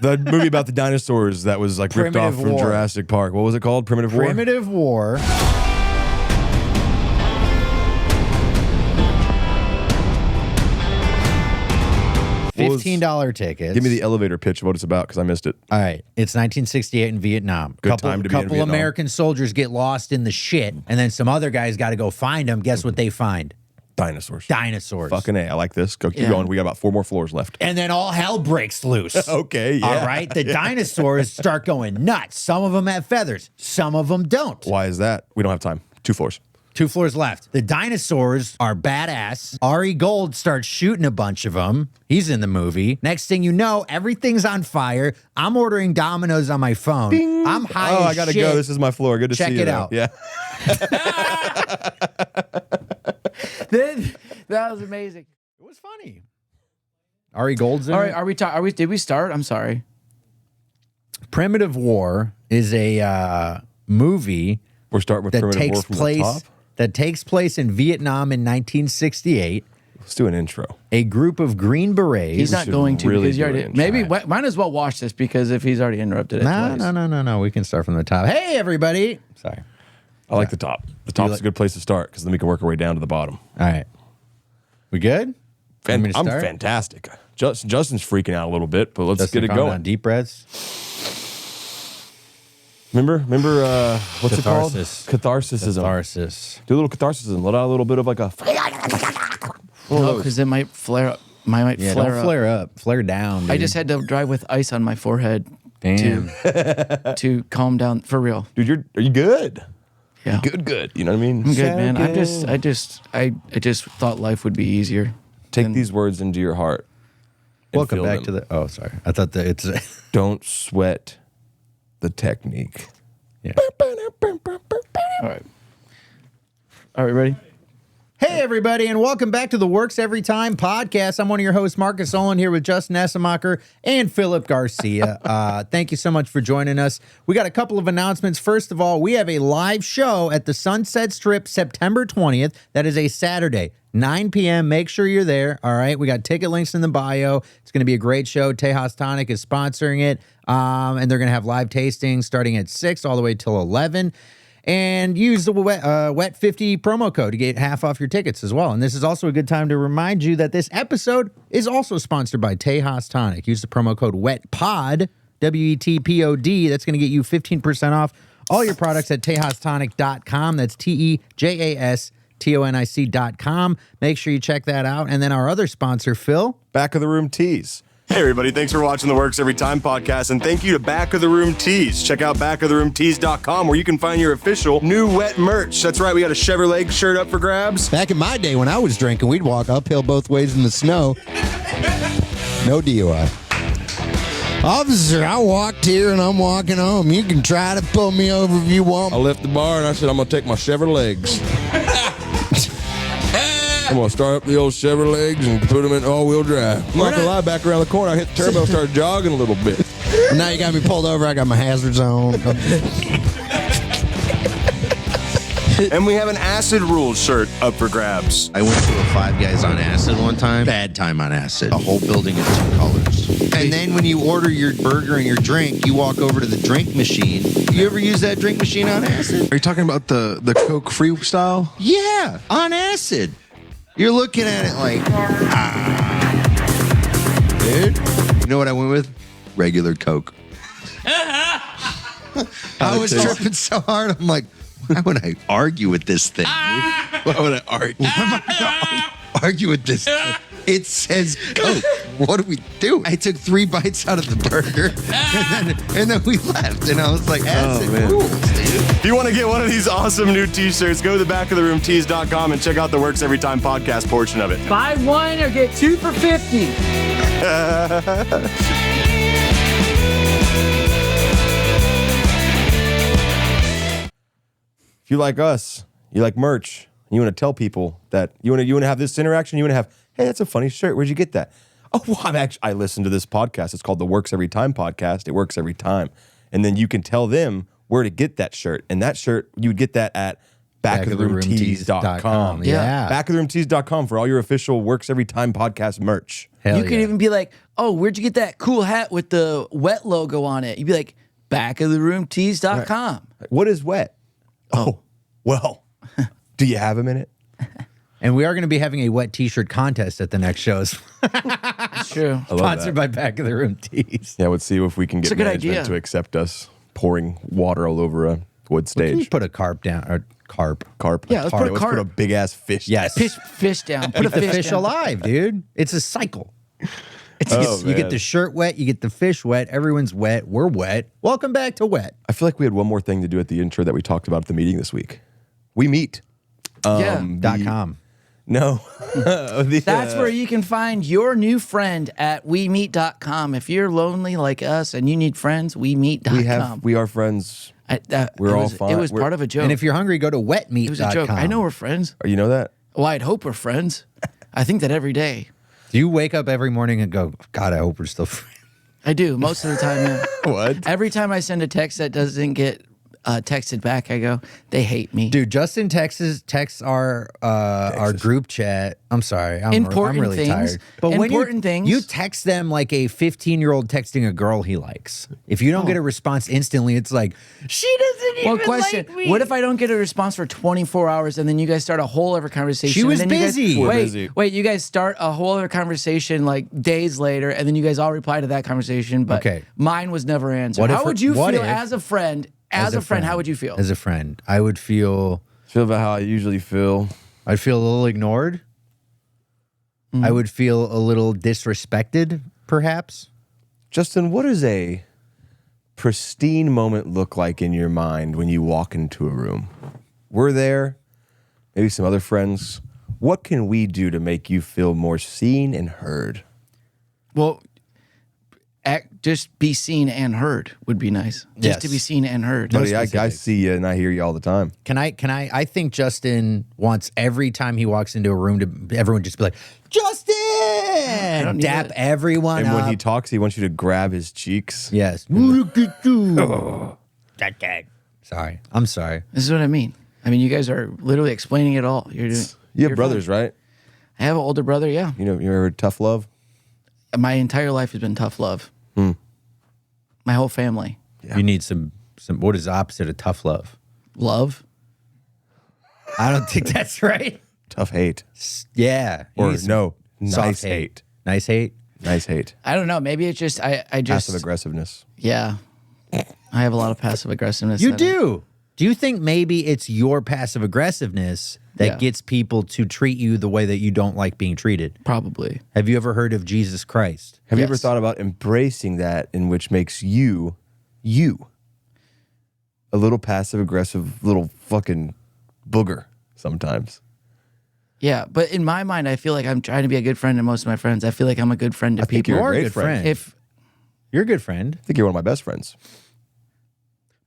The movie about the dinosaurs that was like ripped off from Jurassic Park. What was it called? Primitive War? Primitive War. $15 tickets. Give me the elevator pitch of what it's about because I missed it. All right. It's 1968 in Vietnam. Good time to be in Vietnam. Couple American soldiers get lost in the shit, and then some other guys got to go find them. Guess what they find? Dinosaurs. Dinosaurs. Fucking A. I like this. Keep going. We got about 4 more floors left. And then all hell breaks loose. Okay, yeah. All right? The dinosaurs start going nuts. Some of them have feathers. Some of them don't. Why is that? We don't have time. 2 floors. 2 floors left. The dinosaurs are badass. Ari Gold starts shooting a bunch of them. He's in the movie. Next thing you know, everything's on fire. I'm ordering Domino's on my phone. Bing. I'm high as I gotta shit. go. This is my floor. Good to Check see you. Check it out. Yeah. That was amazing. It was funny. Ari Gold's in All it. right, did we start? I'm sorry. Primitive War is a movie We're starting with Primitive War from the top. That takes place in Vietnam in 1968. Let's do an intro. A group of Green Berets. He's not going to really because you already. Maybe might as well watch this because if he's already interrupted it. No. We can start from the top. Hey, everybody. Sorry. I like the top. The top's a good place to start because then we can work our way down to the bottom. All right. We good? I'm fantastic. Justin's freaking out a little bit, but let's get it going. Deep breaths. Remember, what's it called? Catharsis. Do a little catharsis. Let out a little bit of like a. No, because it might flare up. Don't flare up. Flare down. Dude. I just had to drive with ice on my forehead to calm down for real. Dude, are you good? Yeah, good. You know what I mean? I'm good, man. I just thought life would be easier. Take these words into your heart. Welcome back to the. Oh, sorry. I thought that it's. Don't sweat the technique. Yeah. All right. All right, ready? Hey, everybody, and welcome back to the Works Every Time podcast. I'm one of your hosts, Markus here with Justin Essenmacher and Philip Garcia. Thank you so much for joining us. We got a couple of announcements. First of all, we have a live show at the Sunset Strip September 20th. That is a Saturday, 9 p.m. Make sure you're there, all right? We got ticket links in the bio. It's going to be a great show. TEJAS TONIC is sponsoring it, and they're going to have live tastings starting at 6 all the way till 11. And use the Wet 50 promo code to get half off your tickets as well. And this is also a good time to remind you that this episode is also sponsored by TEJAS TONIC. Use the promo code WETPOD, WETPOD. That's going to get you 15% off all your products at TEJASTonic.com. That's TEJASTONIC.com. Make sure you check that out. And then our other sponsor, Phil. Back of the Room Tees. Hey, everybody. Thanks for watching the Works Every Time podcast. And thank you to Back of the Room Tees. Check out backoftheroomtees.com where you can find your official new wet merch. That's right. We got a Chevrolet shirt up for grabs. Back in my day when I was drinking, we'd walk uphill both ways in the snow. No DUI. Officer, I walked here and I'm walking home. You can try to pull me over if you want. I left the bar and I said, I'm going to take my Chevrolets. I'm going to start up the old Chevrolets and put them in all-wheel drive. I'm not going to lie, back around the corner, I hit the turbo, started jogging a little bit. Now you got me pulled over. I got my hazards on. And we have an Acid Rules shirt up for grabs. I went to a Five Guys on acid one time. Bad time on acid. A whole building in 2 colors. And then when you order your burger and your drink, you walk over to the drink machine. You ever use that drink machine on acid? Are you talking about the Coke free style? Yeah, on acid. You're looking at it like, dude. You know what I went with? Regular Coke. I was tripping so hard. I'm like, why would I argue with this thing? Why would I argue? Why am I gonna argue with this thing? It says Coke. What do we do? I took 3 bites out of the burger, and then we left. And I was like, acid rules, dude. If you want to get one of these awesome new t-shirts, go to the backoftheroomtees.com and check out the Works Every Time podcast portion of it. Buy one or get 2 for 50. If you like us, you like merch, you want to tell people that you want to have this interaction, you want to have, hey, that's a funny shirt. Where'd you get that? Oh, well, I listen to this podcast. It's called the Works Every Time podcast. It works every time. And then you can tell them where to get that shirt. And that shirt, you would get that at backoftheroomtees.com. Yeah. Backoftheroomtees.com for all your official Works Every Time podcast merch. Hell You yeah. could even be like, "Oh, where'd you get that cool hat with the wet logo on it?" You'd be like, backoftheroomtees.com. What is wet? Oh, well, do you have a minute? And we are going to be having a wet t-shirt contest at the next shows. It's true. Sponsored by Back of the Room Tees. Yeah, let's see if we can It's get a good management idea. to accept us pouring water all over a wood Can you stage. put a carp down? Or carp. Carp. Yeah, let's put a Let's carp. put a big ass fish. Yes. Fish down. Put a The fish, fish down. alive, dude. It's a cycle. Oh, You get man. the shirt wet, you get the fish wet, everyone's wet, we're wet. Welcome back to Wet. I feel like we had one more thing to do at the intro that we talked about at the meeting this week. We meet. Yeah. .com. No. That's where you can find your new friend at wemeet.com. If you're lonely like us and you need friends, wemeet.com. we are friends. We're it all was, fine. It was We're- part of a joke. And if you're hungry, go to it was a wetmeat.com. joke. I know we're friends. You know that? Well, I'd hope we're friends. I think that every day. Do you wake up every morning and go, God, I hope we're still friends? I do most of the time. Yeah. What? Every time I send a text that doesn't get texted back, I go, they hate me. Dude, Justin texts our group chat. I'm sorry. I'm Important really things. tired. But when Important things. you text them like a 15-year-old texting a girl he likes. If you don't get a response instantly, it's like, she doesn't even Well, question: like me. what if I don't get a response for 24 hours and then you guys start a whole other conversation? She was and then you guys- busy. We're wait, busy. wait, you guys start a whole other conversation like days later, and then you guys all reply to that conversation, but Okay. mine was never answered. What if How her- would you what feel if- as a friend? As a friend, how would you feel? As a friend, I would feel Feel about how I usually feel. I'd feel a little ignored. I would feel a little disrespected, perhaps. Justin, what does a pristine moment look like in your mind when you walk into a room? We're there, maybe some other friends. What can we do to make you feel more seen and heard? Well, just be seen and heard would be nice. Just to Yes. be seen and heard. Buddy, I see you and I hear you all the time. I think Justin wants every time he walks into a room to everyone just be like, Justin! don't need Dap it. everyone And up. when he talks, he wants you to grab his cheeks. Yes. Look at you. Sorry. I'm sorry. This is what I mean. I mean, you guys are literally explaining it all. You're doing. You have you're brothers, fine. right? I have an older brother. Yeah. You know, you ever tough love? My entire life has been tough love. My whole family. You need some what is the opposite of tough love? Love. I don't think that's right. Tough hate. Yeah. You Or need some no, soft nice hate. Nice hate? Nice hate. I don't know. Maybe it's just I just Passive aggressiveness. Yeah. I have a lot of passive aggressiveness. You that do. Do you think maybe it's your passive aggressiveness that Yeah. gets people to treat you the way that you don't like being treated? Probably. Have you ever heard of Jesus Christ? Have you ever Yes. thought about embracing that in which makes you a little passive aggressive little fucking booger sometimes? Yeah, but in my mind, I feel like I'm trying to be a good friend to most of my friends. I feel like I'm a good friend to think people. you're a You're a great good friend. friend. If You're a good friend. I think you're one of my best friends.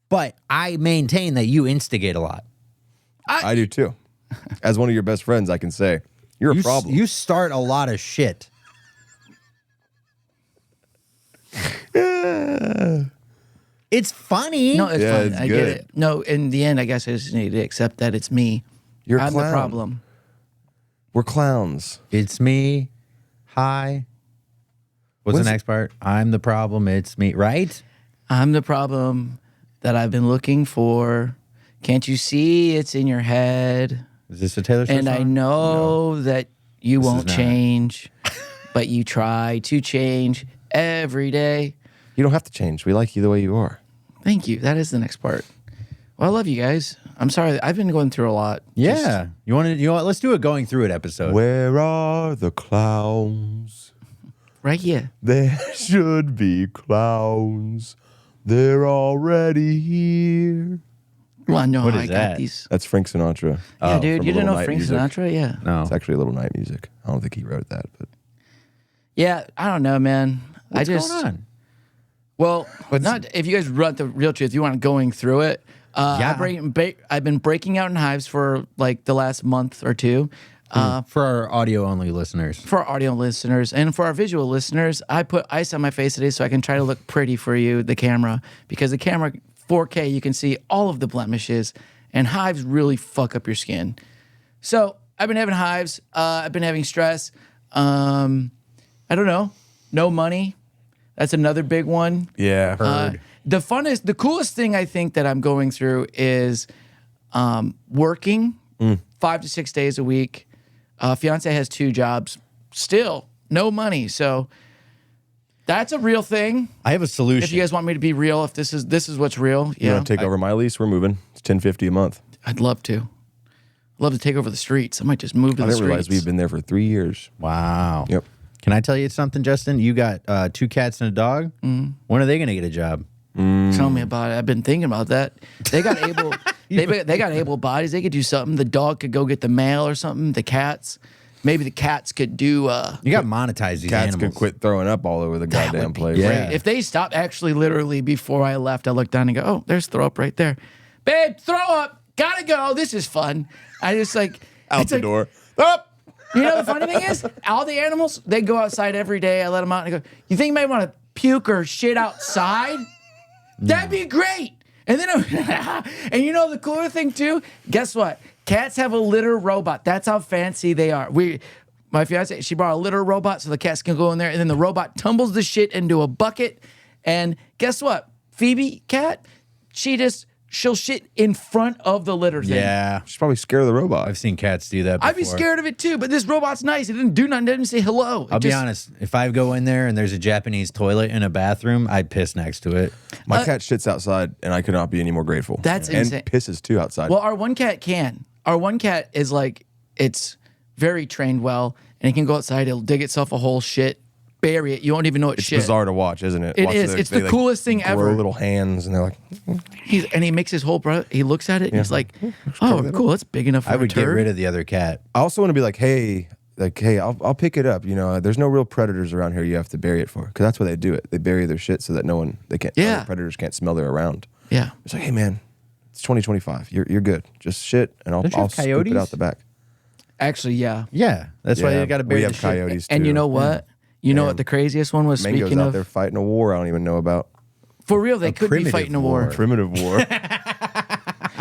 But I maintain that you instigate a lot. I do too. As one of your best friends, I can say you're a You, problem. you start a lot of shit. It's funny. no, it's Yeah, fine. it's I get good. it. No, in the end, I guess I just need to accept that it's me. You're a I'm clown. the problem. We're clowns. It's me. Hi. What's When's- the next part? I'm the problem. It's me. Right? I'm the problem that I've been looking for. Can't you see it's in your head? Is this a Taylor Swift And I song? know that you won't not. change, but you try to change every day. You don't have to change. We like you the way you are. Thank you. That is the next part. Well, I love you guys. I'm sorry. I've been going through a lot. Yeah. You want to? You know what? Let's do a going through it episode. Where are the clowns? Right here. There should be clowns. They're already here. Well, no, What I is got that? these. That's Frank Sinatra. Yeah, dude. from You A didn't Little know Night Frank Music. Sinatra? Yeah. No. It's actually a little night music. I don't think he wrote that, but Yeah, I don't know, man. What's I just going on? Well, not if you guys want the real truth. You want going through it. Yeah. I've been breaking out in hives for like the last month or two. For our audio only listeners. For our audio listeners and for our visual listeners, I put ice on my face today so I can try to look pretty for you, the camera, because the camera 4K, you can see all of the blemishes, and hives really fuck up your skin. So I've been having hives. I've been having stress. I don't know. No money. That's another big one. Yeah. The coolest thing I think that I'm going through is working 5 to 6 days a week. Fiance has 2 jobs. Still, no money. So that's a real thing. I have a solution. If you guys want me to be real, if this is what's real, You want to take over my lease? We're moving. It's $10.50 a month. I'd love to. Love to take over the streets. I might just move to I the didn't realize streets. we've been there for 3 years. Wow. Yep. Can I tell you something, Justin? You got 2 cats and a dog. When are they going to get a job? Tell me about it. I've been thinking about that. They got able. they got able bodies. They could do something. The dog could go get the mail or something. The cats. Maybe the cats could do. You got to monetize these Cats animals. could quit throwing up all over the goddamn place. Yeah. If they stopped, actually, literally before I left, I looked down and go, "Oh, there's throw up right there, babe. Throw up. Gotta go. This is fun." I just Out the door. Up. You know, the funny thing is, all the animals, they go outside every day. I let them out and I go, "You think you might want to puke or shit outside? That'd be great." And then, and you know the cooler thing too? Guess what? Cats have a litter robot. That's how fancy they are. My fiance, she brought a litter robot so the cats can go in there, and then the robot tumbles the shit into a bucket. And guess what? Phoebe cat, she'll shit in front of the litter thing. Yeah. She's probably scared of the robot. I've seen cats do that before. I'd be scared of it too, but this robot's nice. It didn't do nothing. It didn't say hello. I'll be honest. If I go in there and there's a Japanese toilet in a bathroom, I'd piss next to it. My cat shits outside, and I could not be any more grateful. That's and insane. pisses too outside. Well, our one cat can. Our one cat is it's very trained well, and it can go outside. It'll dig itself a hole, shit, bury it. You won't even know it's shit. bizarre to watch, isn't it? It Watch is. It's the coolest thing grow ever. little hands, and they're like, He makes his whole he looks at it and he's like, "Oh, cool. That's big enough for I would a get turd." rid of the other cat. I also want to be like, hey, I'll pick it up. You know, there's no real predators around here. You have to bury it for, because that's why they do it. They bury their shit so that other predators can't smell they're around. Yeah. It's like, hey man, it's 2025. You're good. Just shit, and I'll Don't you have scoop it coyotes? out the back. Actually, yeah. Yeah. That's why Yeah, you got to bury we the have shit. coyotes too. And you know what? You know what the craziest one was? Mango's Speaking out of, there fighting a war I don't even know about. for real, they could be primitive fighting a war. war. Primitive war.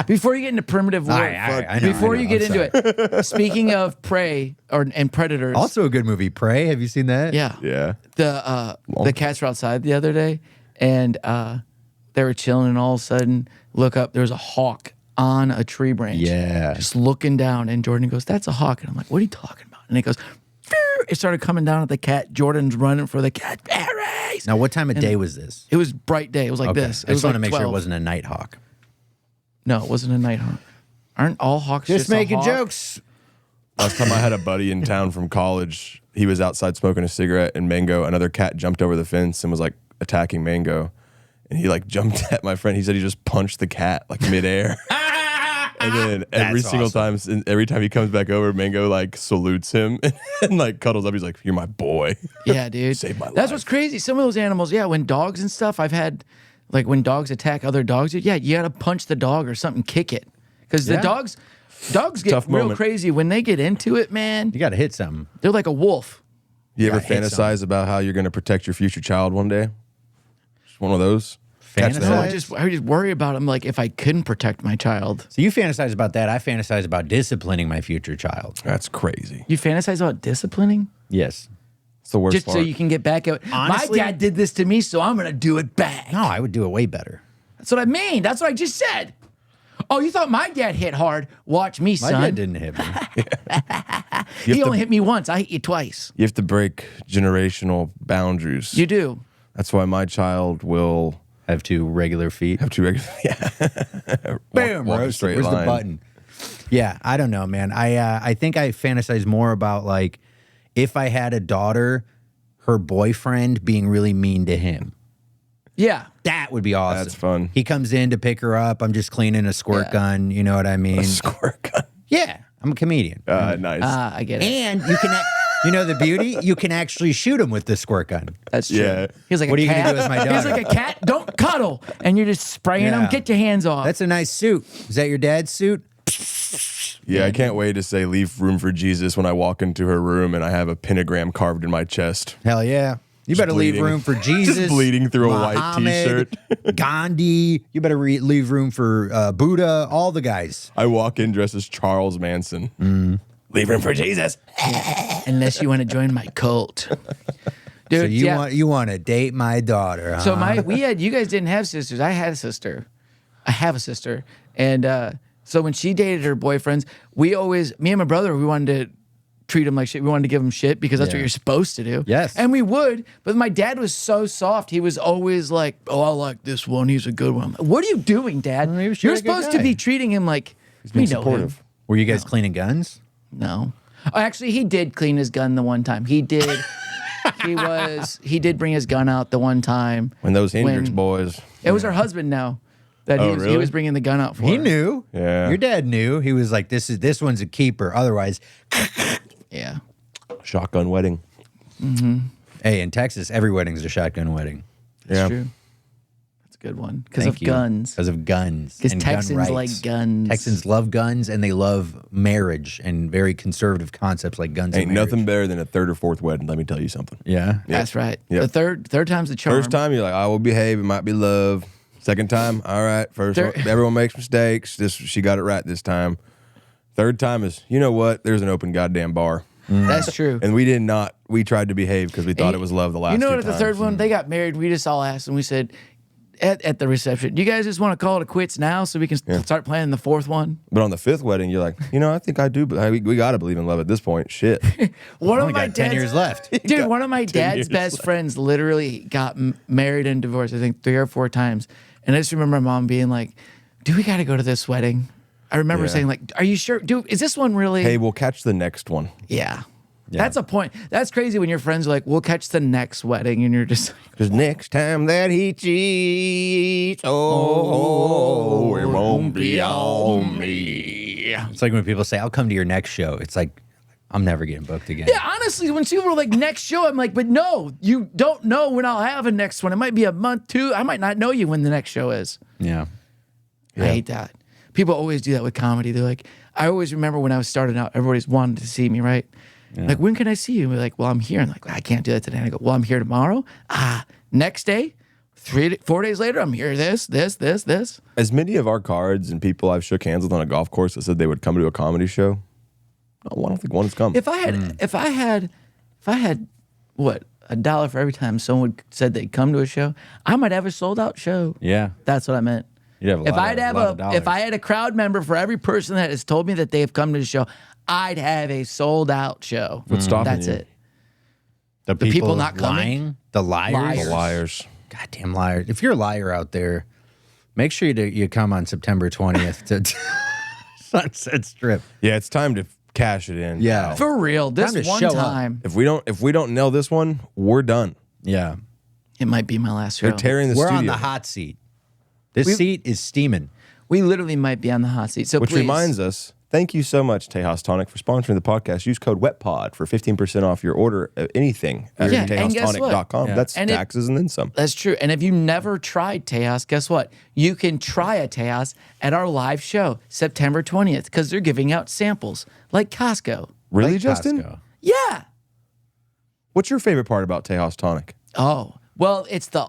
Before you get into primitive war, I know, before I know, you get I'm into it, speaking of prey and predators, Also a good movie, Prey. Have you seen that? yeah, Yeah. the cats were outside the other day, and they were chilling, and all of a sudden, look up, there was a hawk on a tree branch. Yeah. Just looking down, and Jordan goes, "That's a hawk," and I'm like, "What are you talking about?" And it goes, "Phew." It started coming down at the cat. Jordan's running for the cat. Berries. Now, what time of day was this? It was bright day. It was like this. It I was just want to like make sure it 12. wasn't a night hawk. No, it wasn't a night hawk. Aren't all hawks just a making hawk? jokes. Last time I had a buddy in town from college, he was outside smoking a cigarette, and another cat jumped over the fence and was like attacking Mango. And he like jumped at my friend. He said he just punched the cat like midair. And then every time he comes back over, Mango like salutes him and like cuddles up. He's like, "You're my boy." Yeah, dude. Saved my That's life. what's crazy. Some of those animals, yeah, when dogs and stuff, I've had, like when dogs attack other dogs, yeah, you got to punch the dog or something, kick it. Because the dogs get Tough real moment. crazy. When they get into it, man, You got to hit something. they're like a wolf. You ever I hate fantasize about how you're going to protect your future child one day? Just one of those. Catch the No, head. I just worry about them, like if I couldn't protect my child. So you fantasize about that. I fantasize about disciplining my future child. That's crazy. You fantasize about disciplining? Yes. It's the worst Just part. so you can get back at Honestly- my dad did this to me, so I'm going to do it back. No, I would do it way better. That's what I mean. That's what I just said. Oh, you thought my dad hit hard? Watch me, My son. dad didn't hit me. He only hit me once. I hit you twice. You have to break generational boundaries. You do. That's why my child will Have 2 regular feet. have 2 regular. Yeah. Bam, walk a roasted. straight Where's line. the button? Yeah, I don't know, man. I think I fantasize more about like if I had a daughter, her boyfriend being really mean to him. Yeah. That would be awesome. That's fun. He comes in to pick her up. I'm just cleaning a squirt Yeah. gun. You know what I mean? Squirt gun. Yeah, I'm a comedian. Nice. I get it. And you can, you know, the beauty, you can actually shoot him with the squirt gun. That's true. Yeah. He was like What a are you gonna cat. do with my He was daughter? like a cat. Don't cuddle. And you're just spraying him. Yeah. Get your hands off. That's a nice suit. Is that your dad's suit? Yeah, I can't wait to say leave room for Jesus when I walk into her room and I have a pentagram carved in my chest. Hell yeah. You better leave bleeding. room for Jesus. Just bleeding through a white Muhammad, Gandhi. You better leave room for Buddha. All the guys. I walk in dressed as Charles Manson. Leave room for Jesus. Unless you want to join my cult. Dude, So you want to date my daughter? Huh? So you guys didn't have sisters. I had a sister. I have a sister. And so when she dated her boyfriends, me and my brother, we wanted to treat him like shit. We wanted to give him shit because that's what you're supposed to do. Yes. And we would, but my dad was so soft. He was always like, oh, I like this one. He's a good one. I'm like, what are you doing, Dad? Well, he was You're a good supposed to guy. be treating him like, we know him. Were you guys cleaning guns? No. Oh, actually, he did clean his gun the one time. He did. He did bring his gun out the one time. When those Hendrix boys. It was her husband now that he really? was bringing the gun out for. He her. knew. Yeah. Your dad knew. He was like, this one's a keeper. Otherwise, Yeah. Shotgun wedding. hey, in Texas, every wedding's a shotgun wedding. That's true. That's a good one. Because of guns. Because of guns. Because and gun Texans rights. like guns. Texans love guns and they love marriage and very conservative concepts like guns Ain't and marriage. nothing better than a third or fourth wedding, let me tell you something. Yeah. That's right. Yep. The third time's the charm. First time, you're like, I will behave. It might be love. Second time, all right. First, everyone makes mistakes. She got it right this time. Third time is, you know what? There's an open goddamn bar. That's true. And we did not. We tried to behave because we thought it was love the last You know two what? At the times. third one, they got married. We just all asked and we said at the reception, "Do you guys just want to call it quits now so we can start planning the fourth one?" But on the fifth wedding, you're like, I think I do, but we got to believe in love at this point. Shit. One of Only my got 10 years left. Dude, one of my 10 dad's years best friends literally got married and divorced, I think 3 or 4 times. And I just remember my mom being like, "Do we got to go to this wedding?" I remember saying like, "Are you sure? Dude, is this one really?" Hey, we'll catch the next one. Yeah. That's a point. That's crazy when your friends are like, "We'll catch the next wedding," and you're just like, Because next time that he cheats, it won't be on me. It's like when people say, I'll come to your next show. It's like, I'm never getting booked again. yeah, honestly, when people are like, "Next show," I'm like, but no, you don't know when I'll have a next one. It might be a month, 2. I might not know you when the next show is. Yeah. I hate that. People always do that with comedy. They're like, I always remember when I was starting out, everybody's wanted to see me, right? Like, when can I see you? And we're like, well, I'm here. And like, I can't do that today. And I go, well, I'm here tomorrow. Next day, 4 days later, I'm here. This. As many of our cards and people I've shook hands with on a golf course that said they would come to a comedy show, no, I don't think one has come. If I had what, $1 for every time someone said they'd come to a show, I might have a sold out show. Yeah. That's what I meant. You'd have a If lot I'd of- have lot of dollars. if I had a crowd member for every person that has told me that they have come to the show, I'd have a sold out show. What's stopping That's you? it. The people not coming? lying, the liars, Liars. The liars. goddamn liars. If you're a liar out there, make sure you come on September 20th to Sunset Strip. Yeah, it's time to cash it in. Yeah. For real, this Time to one show up. time, If we don't nail this one, we're done. Yeah, it might be my last show. They're tearing the we're studio. on the hot seat. This seat is steaming. We literally might be on the hot seat. So Which please, reminds us, thank you so much, TEJAS TONIC, for sponsoring the podcast. Use code WETPOD for 15% off your order of anything at Yeah, and guess what? TEJASTonic.com. Yeah. That's And taxes and then some. That's true. And if you never tried TEJAS, guess what? You can try a TEJAS at our live show, September 20th, because they're giving out samples like Costco. Really, Like Justin? Costco. Yeah. What's your favorite part about TEJAS TONIC? Oh, well, it's the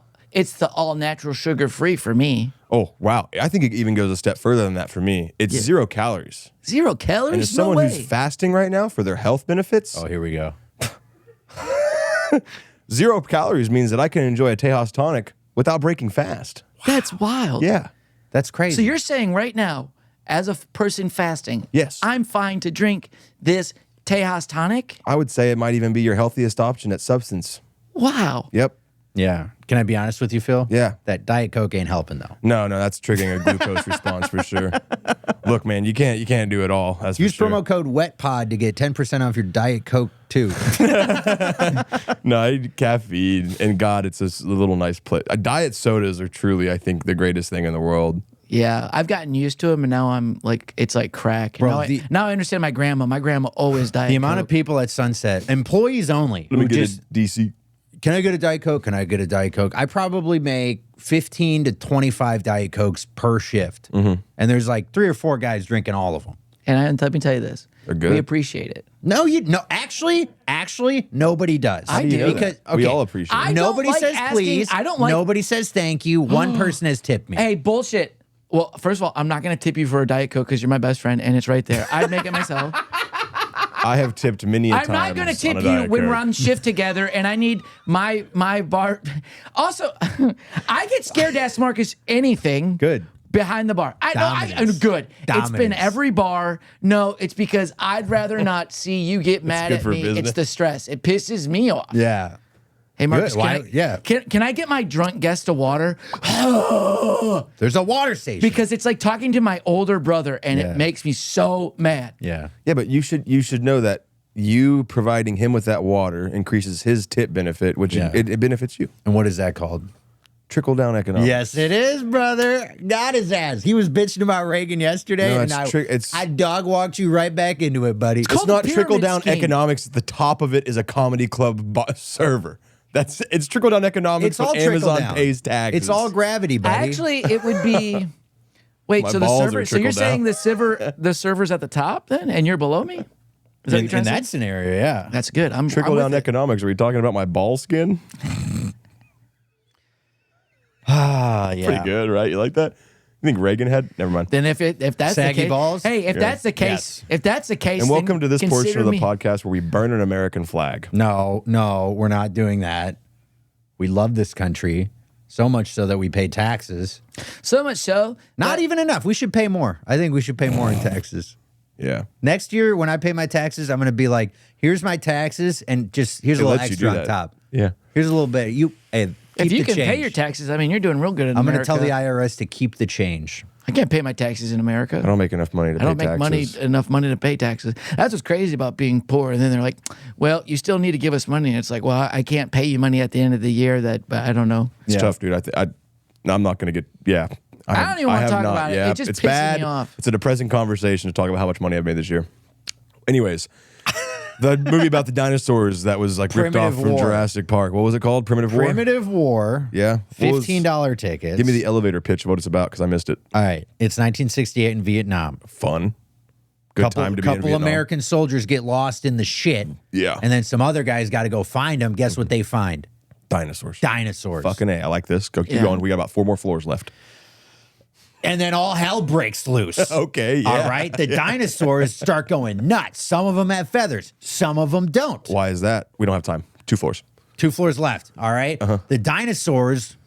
all natural sugar free for me. Oh, wow. I think it even goes a step further than that for me. It's 0 calories. 0 calories? And as No someone way. who's fasting right now for their health benefits, Oh, here we go. 0 calories means that I can enjoy a TEJAS TONIC without breaking fast. That's wild. Yeah. That's crazy. So you're saying right now, as a person fasting, Yes. I'm fine to drink this TEJAS tonic? I would say it might even be your healthiest option at substance. Wow. Yep. yeah. Can I be honest with you, Phil? Yeah. That Diet Coke ain't helping though. No, that's triggering a glucose response for sure. Look, man, you can't do it all. That's Use for sure. promo code WETPOD to get 10% off your Diet Coke too. No, I need caffeine, and God, it's a little nice play. Diet sodas are truly, I think, the greatest thing in the world. Yeah, I've gotten used to them, and now I'm like, it's like crack. Bro, Now I understand my grandma. My grandma always died. The amount of people at Sunset, employees only, Let me who get just, a DC. can I get a Diet Coke? Can I get a Diet Coke? I probably make 15 to 25 Diet Cokes per shift. And there's like 3 or 4 guys drinking all of them. let me tell you this. They're good. We appreciate it. No, actually, nobody does. I do. Because We all appreciate it. I nobody don't like says asking- please. I don't like- Nobody says thank you. One person has tipped me. Hey, bullshit. Well, first of all, I'm not going to tip you for a Diet Coke because you're my best friend and it's right there. I'd make it myself. I have tipped many a I'm times. not going to tip on a you Diet when Coke. we're on shift together and I need my bar. Also, I get scared to ask Marcus anything. Good. Behind the bar. Dominance. Good. It's been Dominance. every bar. No, it's because I'd rather not see you get mad good at for me. business. It's the stress. It pisses me off. Yeah. Hey, Marcus, Good. can I, can I get my drunk guest a water? There's a water station. Because it's like talking to my older brother and Yeah. it makes me so mad. Yeah. Yeah, but you should know that you providing him with that water increases his tip benefit, which Yeah. it benefits you. And what is that called? Trickle down economics. Yes, it is, brother. Got his ass. He was bitching about Reagan yesterday, No, and I dog walked you right back into it, buddy. It's called not the trickle pyramid down scheme. economics. At the top of it is a comedy club server. It's trickle down economics. It's all when Amazon trickle down. pays taxes. It's all gravity, buddy. Actually, it would be. Wait, My so the balls server. are So you're trickled saying down. the server's at the top then, and you're below me? Is that what in you're trying to that say? scenario, yeah. That's good. I'm trickle I'm down with it. economics. Are we talking about my ball skin? Ah, yeah. Pretty good, right? You like that? You think Reagan had? Never mind. Then if that's the Saggy case, balls? hey, if that's the case, Yes. if that's the case, And then welcome to this portion consider of the me- podcast where we burn an American flag. No, we're not doing that. We love this country so much so that we pay taxes. So much so, Not that- even enough. We should pay more. I think we should pay more in taxes. Yeah. Next year, when I pay my taxes, I'm going to be like, here's my taxes, and just here's It a little lets you extra do on that. top. Yeah. Here's a little bit. Hey, If keep you the can pay change. your taxes, I mean, you're doing real good in I'm going to America. tell the IRS to keep the change. I can't pay my taxes in America. I don't make enough money to pay I don't make taxes. enough money to pay taxes. That's what's crazy about being poor. And then they're like, "Well, you still need to give us money." And it's like, "Well, I can't pay you money at the end of the year." But I don't know. It's Yeah. tough, dude. I'm not going to get. Yeah. I don't even wanna have talk not- about it. Yeah, It just it's pisses bad. me off. It's a depressing conversation to talk about how much money I've made this year. Anyways, the movie about the dinosaurs that was like ripped off Primitive from War. Jurassic Park. What was it called? Primitive War? Primitive War. Yeah. What was- $15 tickets. Give me the elevator pitch of what it's about because I missed it. All right. It's 1968 in Vietnam. Fun. Good time to be in couple Vietnam. American soldiers get lost in the shit. Yeah. And then some other guys got to go find them. Guess what they find? Dinosaurs. Dinosaurs. Fucking A. I like this. Go keep Yeah. going. We got about 4 more floors left. And then all hell breaks loose. Okay. Yeah. All right. The dinosaurs start going nuts. Some of them have feathers. Some of them don't. Why is that? We don't have time. 2 floors. 2 floors left. All right. Uh-huh. The dinosaurs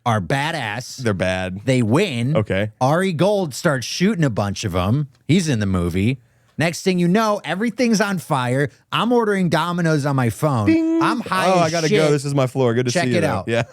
are badass. They're bad. They win. Okay. Ari Gold starts shooting a bunch of them. He's in the movie. Next thing you know, everything's on fire. I'm ordering Domino's on my phone. I'm high. Oh, as I gotta shit. go. This is my floor. Good to Check see you. it though. out. Yeah.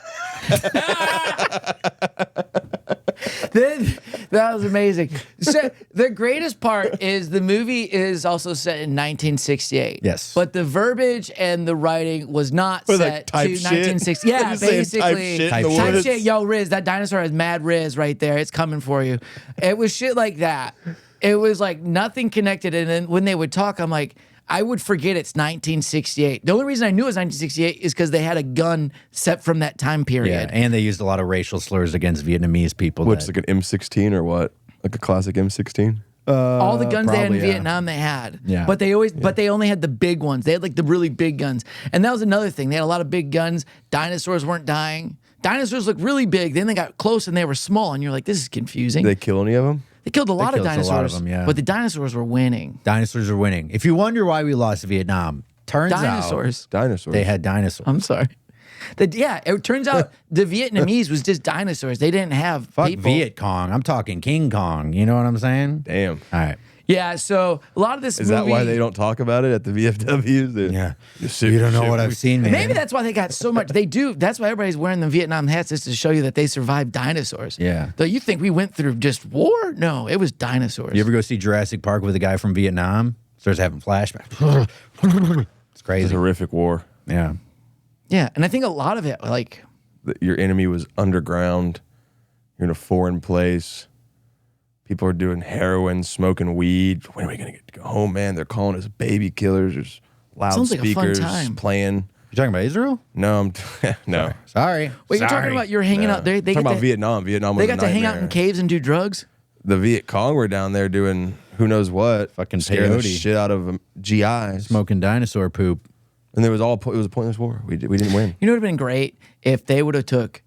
That was amazing. So the greatest part is the movie is also set in 1968. Yes. But the verbiage and the writing was not Was it set like to type shit? 1960. Yeah, Just saying type basically. shit in the Type woods? shit. Yo, Riz, that dinosaur has mad Riz right there. It's coming for you. It was shit like that. It was like nothing connected. And then when they would talk, I'm like, I would forget it's 1968. The only reason I knew it was 1968 is because they had a gun set from that time Yeah, period. and they used a lot of racial slurs against Vietnamese people. What's that- like an M16 or what? Like a classic M16? All the guns they had in probably, yeah. Vietnam, they had. Yeah. But they only had the big ones. They had like the really big guns. And that was another thing. They had a lot of big guns. Dinosaurs weren't dying. Dinosaurs looked really big. Then they got close and they were small. And you're like, this is confusing. Did they kill any of them? They killed a lot of killed a dinosaurs. lot of them, yeah. But the dinosaurs were winning. Dinosaurs are winning. If you wonder why we lost Vietnam, turns Dinosaurs. out Dinosaurs. they had dinosaurs. I'm sorry. It turns out the Vietnamese was just dinosaurs. They didn't have Fuck people. Viet Cong. I'm talking King Kong. You know what I'm saying? Damn. All right. Yeah, so a lot of this Is movie. that why they don't talk about it at the VFWs? You don't know what I've seen, man. Maybe that's why they got so much. They do. That's why everybody's wearing the Vietnam hats, is to show you that they survived dinosaurs. Yeah. Though you think we went through just war? No, it was dinosaurs. You ever go see Jurassic Park with a guy from Vietnam? Starts having flashbacks. It's It's a crazy. horrific war. Yeah. Yeah, and I think a lot of it, like, Your enemy was underground. You're in a foreign place. People are doing heroin, smoking weed. When are we going to get to go home, man? They're calling us baby killers. There's Sounds like a fun loudspeakers time. playing. You talking about Israel? No, no. Sorry. wait, you're talking Sorry. about you're hanging out there. They Talking get about to, Vietnam. Vietnam was they a got to hang out in nightmare. caves and do drugs. the Viet Cong were down there doing who knows what, Fucking scaring the peyote. shit out of GIs, Smoking dinosaur poop. and it was a pointless war. We didn't win. You know what would have been great if they would have took,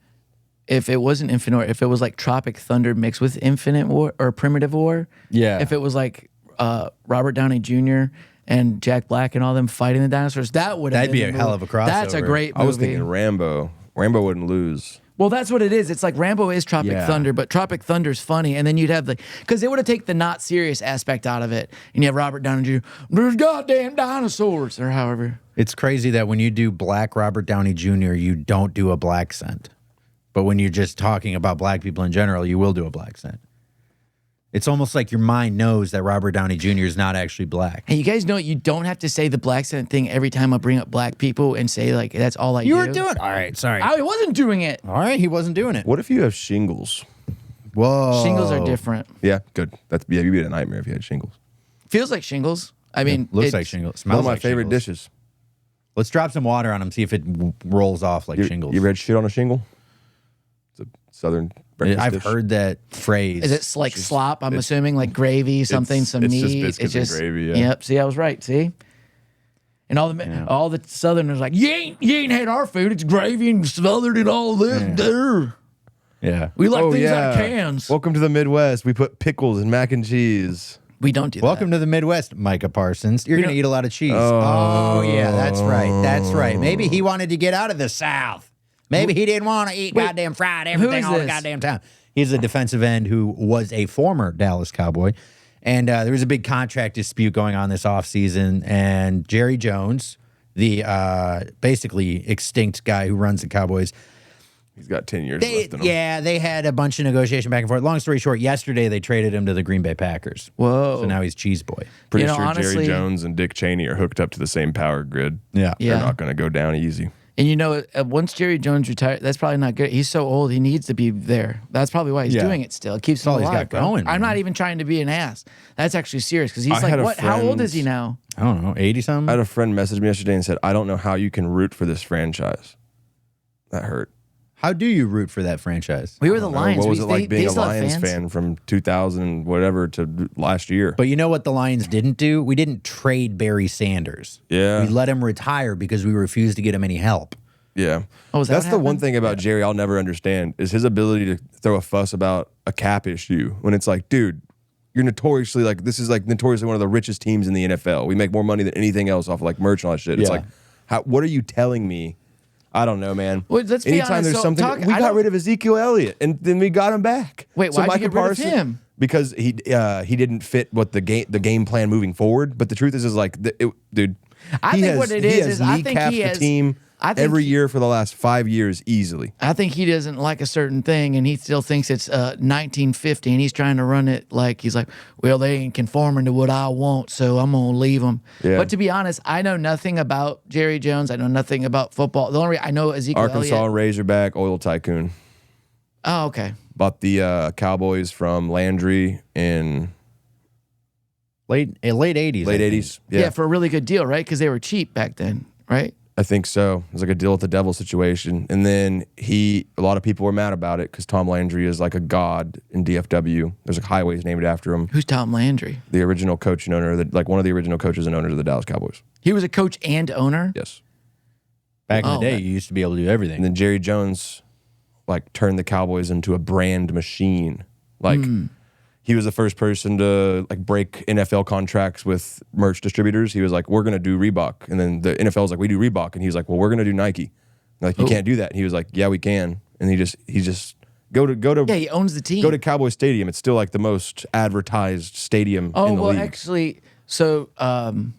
if it wasn't Infinite War, if it was like Tropic Thunder mixed with Infinite War or Primitive War. Yeah. If it was like Robert Downey Jr. and Jack Black and all them fighting the dinosaurs, that would have That'd been be a the hell movie. of a crossover. That's a great movie. I was thinking Rambo. Rambo wouldn't lose. Well, that's what it is. It's like Rambo is Tropic Yeah. Thunder, but Tropic Thunder's funny, and then you'd have because they would have taken the not serious aspect out of it, and you have Robert Downey Jr. There's goddamn dinosaurs, or however. It's crazy that when you do black Robert Downey Jr., you don't do a black scent. But when you're just talking about black people in general, you will do a black scent. It's almost like your mind knows that Robert Downey Jr. is not actually black. Hey, you guys know you don't have to say the black scent thing every time I bring up black people and say like that's all I do. You were doing all right. Sorry. I wasn't doing it. All right, he wasn't doing it. What if you have shingles? Whoa. Shingles are different. Yeah, good. You'd be a nightmare if you had shingles. Feels like shingles. I mean, Looks it's- like shingles. One Smells of my like favorite shingles. dishes. Let's drop some water on him. See if it rolls off like shingles. You ever had shit on a shingle? It's a southern breakfast I've dish. heard that phrase. Is it like slop? I'm assuming like gravy, something, some it's just meat. biscuits and gravy, yeah. Yep. See, I was right. See. And all the Southerners like you ain't had our food. It's gravy and smothered and all this. Durr. Yeah. We like things out of cans. Welcome to the Midwest. We put pickles and mac and cheese. We don't do Welcome to the Midwest, Micah Parsons. You're going to eat a lot of cheese. Oh. Oh, yeah, that's right. That's right. Maybe he wanted to get out of the South. Maybe he didn't want to eat goddamn fried everything is all the this? goddamn time. He's a defensive end who was a former Dallas Cowboy. And there was a big contract dispute going on this offseason. And Jerry Jones, the basically extinct guy who runs the Cowboys, He's got 10 years left in him. yeah, they had a bunch of negotiation back and forth. Long story short, yesterday they traded him to the Green Bay Packers. Whoa. So now he's Cheese Boy. Pretty You know, sure honestly- Jerry Jones and Dick Cheney are hooked up to the same power grid. Yeah. Yeah. They're not going to go down easy. And you know, once Jerry Jones retired, that's probably not good. He's so old; he needs to be there. That's probably why he's Yeah. doing it still. It keeps him all he's alive. got bro. going, I'm man. not even trying to be an ass. That's actually serious because he's I like, had a what? How old friend- is he now? I don't know, 80-something? I had a friend message me yesterday and said, I don't know how you can root for this franchise. That hurt. How do you root for that franchise? We were the I don't know. Lions. What was We- it like they being a still have Lions fans? fan from 2000 and whatever to last year? But you know what the Lions didn't do? We didn't trade Barry Sanders. Yeah. We let him retire because we refused to get him any help. Yeah. Oh, is that That's what the one happened? thing about Jerry I'll never understand is his ability to throw a fuss about a cap issue when it's like, dude, you're notoriously like, this is like notoriously one of the richest teams in the NFL. We make more money than anything else off of like merch and all that shit. It's Yeah. like, what are you telling me? I don't know, man. Well, let's be Anytime honest, there's so something, talk- we I got don't- rid of Ezekiel Elliott and then we got him back. Wait, why'd you Micah get rid of him? Because he didn't fit what the game plan moving forward. But the truth is like, dude, I he think has- what it he is has I think kneecapped he has- the team I think every he- year for the last 5 years easily. I think he doesn't like a certain thing, and he still thinks it's 1950, and he's trying to run it like he's like, well, they ain't conforming to what I want, so I'm gonna leave them. Yeah. But to be honest, I know nothing about Jerry Jones. I know nothing about football. The only reason I know Ezekiel Arkansas Elliott. Razorback oil tycoon. Oh, okay. Bought the Cowboys from Landry in Late 80s. late I think. 80s. Yeah. For a really good deal, right? Because they were cheap back then, right? I think so. It was like a deal with the devil situation. And then a lot of people were mad about it because Tom Landry is like a god in DFW. There's like highways named after him. Who's Tom Landry? The original coach and owner, like one of the original coaches and owners of the Dallas Cowboys. He was a coach and owner. Yes. Back in Oh, the day, man. you used to be able to do everything. And then Jerry Jones like turned the Cowboys into a brand machine. Like he was the first person to like break NFL contracts with merch distributors. He was like, we're going to do Reebok. And then the NFL was like, we do Reebok. And he was like, well, we're going to do Nike. They're like, you can't do that. And he was like, yeah, we can. And he just go to Yeah, he owns the team. go to Cowboy Stadium. It's still like the most advertised stadium Oh in the well, league. actually, so the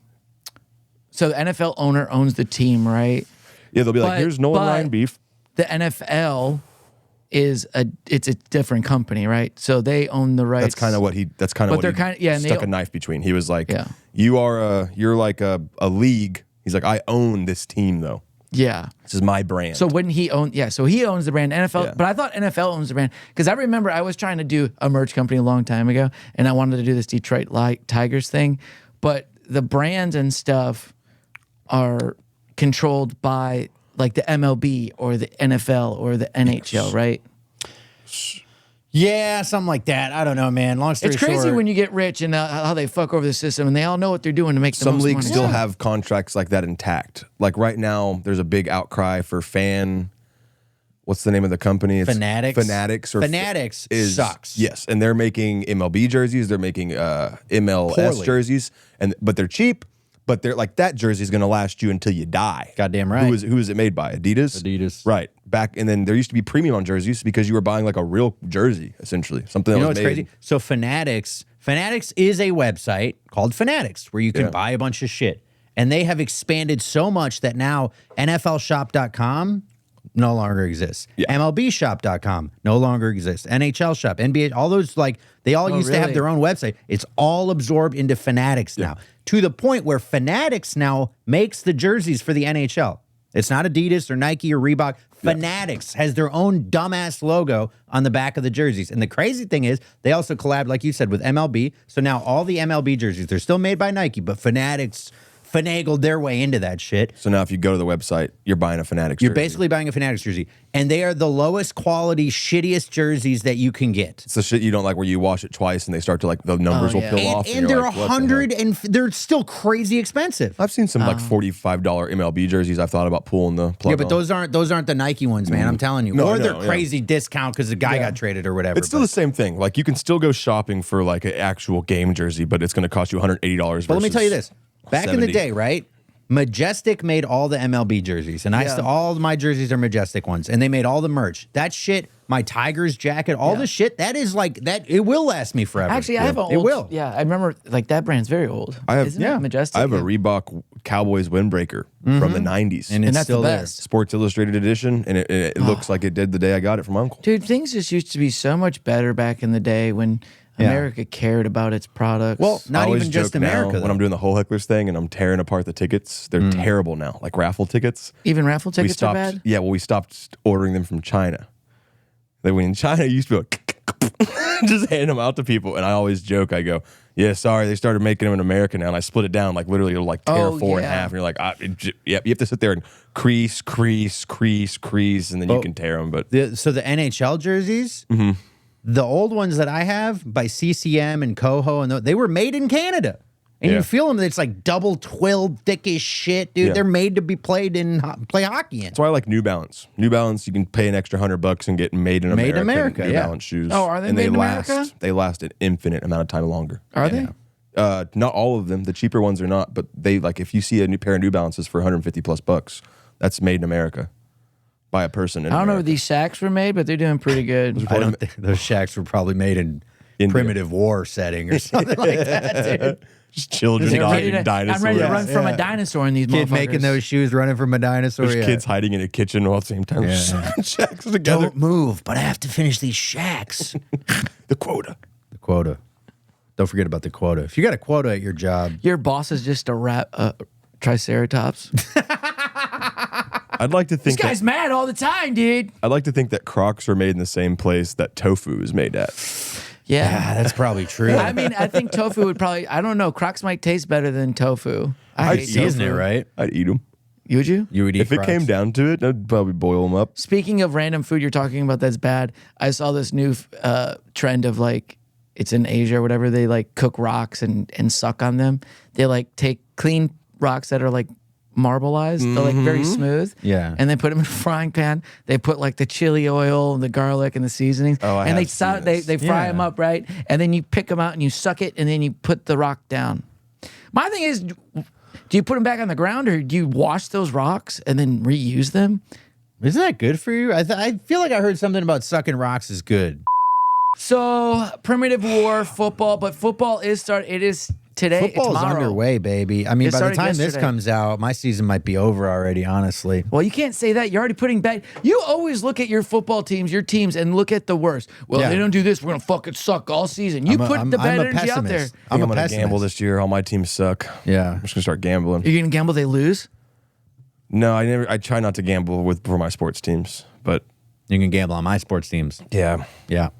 NFL owner owns the team, right? Yeah, they'll be like, but- here's Nolan but- Ryan beef. The NFL it's a different company, right? So they own the rights. That's kind of what he. That's kind of But what they're he kinda- yeah, and stuck they- a knife between. He was like, Yeah. you're like a league. He's like, I own this team though. Yeah. This is my brand. So wouldn't he own? Yeah. So he owns the brand NFL, Yeah. but I thought NFL owns the brand because I remember I was trying to do a merch company a long time ago, and I wanted to do this Detroit Tigers thing, but the brands and stuff are controlled by like the MLB or the NFL or the NHL, right? Yeah, something like that. I don't know, man. Long story It's crazy short, when you get rich and how they fuck over the system, and they all know what they're doing to make the Some most leagues money. still have contracts like that intact. Like right now, there's a big outcry for what's the name of the company? It's Fanatics. Fanatics sucks. Yes, and they're making MLB jerseys. They're making MLS Poorly. jerseys, but they're cheap. But they're like that jersey is going to last you until you die. Goddamn right. Who is it made by? Adidas. Adidas. Right. And then there used to be premium on jerseys because you were buying like a real jersey, essentially something. You that know was what's made. crazy? So Fanatics is a website called Fanatics where you can buy a bunch of shit. And they have expanded so much that now NFLshop.com no longer exists. Yeah. MLBshop.com no longer exists. NHL shop, NBA, all those they all used to have really? their own website. It's all absorbed into Fanatics now. To the point where Fanatics now makes the jerseys for the NHL. It's not Adidas or Nike or Reebok. Fanatics has their own dumbass logo on the back of the jerseys. And the crazy thing is, they also collabed, like you said, with MLB. So now all the MLB jerseys, they're still made by Nike, but Fanatics finagled their way into that shit. So now if you go to the website, you're buying a Fanatics You're jersey. basically buying a Fanatics jersey. And they are the lowest quality, shittiest jerseys that you can get. It's the shit you don't like where you wash it twice and they start to like the numbers will yeah. peel off. And you're they're like, what the heck? 100 and they're still crazy expensive. I've seen some like $45 MLB jerseys. I've thought about pulling the plug Yeah, but on. those aren't the Nike ones, man. I'm telling you. No, or I they're know, crazy discount because the guy got traded or whatever. It's still but- the same thing. Like you can still go shopping for like an actual game jersey, but it's going to cost you $180. But let me tell you this: back in the 70. day, right? Majestic made all the MLB jerseys, and all of my jerseys are Majestic ones, and they made all the merch. That shit, my Tigers jacket, all the shit, that is like that. It will last me forever. Actually, I have an old. It will. Yeah, I remember like that brand's very old. Isn't it Majestic? I have a Yeah. Reebok Cowboys windbreaker from the 90s. And it's that's the still there. best. Sports Illustrated edition, and it looks like it did the day I got it from Uncle. Dude, things just used to be so much better back in the day when America cared about its products. Well, I not always even just joke now America. when though. I'm doing the whole hecklers thing and I'm tearing apart the tickets, they're terrible now, like raffle tickets. even raffle We tickets are stopped. bad. Yeah, well, we stopped ordering them from China. Then when in China, you used to be like, just hand them out to people, and I always joke. I go, "Yeah, sorry, they started making them in America now," and I split it down like literally, it'll like tear Oh, four in yeah. half, and you're like, "Yep." You have to sit there and crease, and then you can tear them. But So the NHL jerseys, the old ones that I have by CCM and Coho, and they were made in Canada. And Yeah. you feel them, it's like double twilled, thick as shit, dude. Yeah. They're made to be played in play hockey in. that's why I like New Balance. New Balance, you can pay an extra $100 and get made in America. America, New yeah. Balance shoes. Oh, are they and made in last, America? They last an infinite amount of time longer. Are they? Not all of them. The cheaper ones are not, but they like if you see a new pair of New Balances for $150+, that's made in America by a person. In I don't know where America. these sacks were made, but they're doing pretty good. I don't think those shacks were probably made in India. primitive war setting or something like that, dude. Just children I'm ready, eating to, dinosaurs. I'm ready to run from a dinosaur in these Kid motherfuckers. making those shoes, running from a dinosaur. There's yeah. kids hiding in a kitchen all at the same time. Yeah. Shacks together. Don't move, but I have to finish these shacks. The quota. The quota. Don't forget about the quota. If you got a quota at your job, Your boss is just a triceratops. I'd like to This think guy's mad all the time, dude. I'd like to think that Crocs are made in the same place that tofu is made at. Yeah. that's probably true. I mean, I think tofu would probably, I don't know, Crocs might taste better than tofu. I hate Season it, tofu. right? I'd eat them. Would you? You would eat If it came down to it, I'd probably boil them up. Speaking of random food you're talking about that's bad, I saw this new trend of like, it's in Asia or whatever, they like cook rocks and suck on them. They like take clean rocks that are like marbleized, they're like very smooth. Yeah. And they put them in a frying pan. They put like the chili oil and the garlic and the seasonings. Oh, I and have seen they this. they fry Yeah. them up, right? And then you pick them out and you suck it and then you put the rock down. My thing is, do you put them back on the ground or do you wash those rocks and then reuse them? Isn't that good for you? I feel like I heard something about sucking rocks is good. So primitive war, football, but football is it is today. Football's tomorrow. underway, baby. I mean, It by the started time this yesterday. comes out, my season might be over already, honestly. Well, you can't say that. You're already putting back. You always look at your football teams, your teams, and look at the worst. Well, Yeah. they don't do this. We're gonna fucking suck all season. You put the bad energy out there. I'm a gonna pessimist. gamble this year. All my teams suck. Yeah. I'm just gonna start gambling. You're gonna gamble. They lose. No, I try not to gamble for my sports teams, but You can gamble on my sports teams. yeah. Yeah.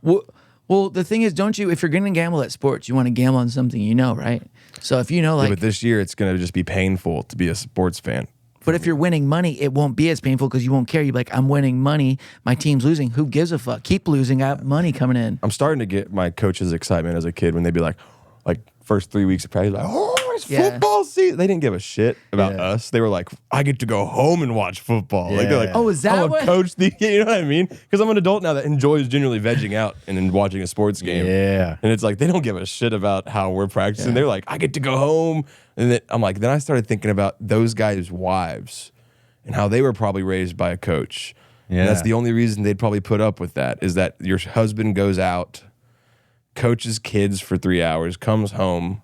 Well, the thing is, don't you? If you're gonna gamble at sports, you want to gamble on something you know, right? So if you know, Yeah, like, but this year it's gonna just be painful to be a sports fan. But if you're winning money, it won't be as painful because you won't care. You're like, I'm winning money. My team's losing. Who gives a fuck? Keep losing. I have money coming in. I'm starting to get my coach's excitement as a kid when they'd be like first 3 weeks of practice, like, oh, it's football season. They didn't give a shit about us. They were like, I get to go home and watch football. Like they're like, oh, is that I'm what? a coach? You know what I mean? Because I'm an adult now that enjoys genuinely vegging out and then watching a sports game. Yeah. And it's like they don't give a shit about how we're practicing. They're like, I get to go home. And then I'm like, then I started thinking about those guys' wives and how they were probably raised by a coach. Yeah. And that's the only reason they'd probably put up with that is that your husband goes out, coaches kids for 3 hours, comes home,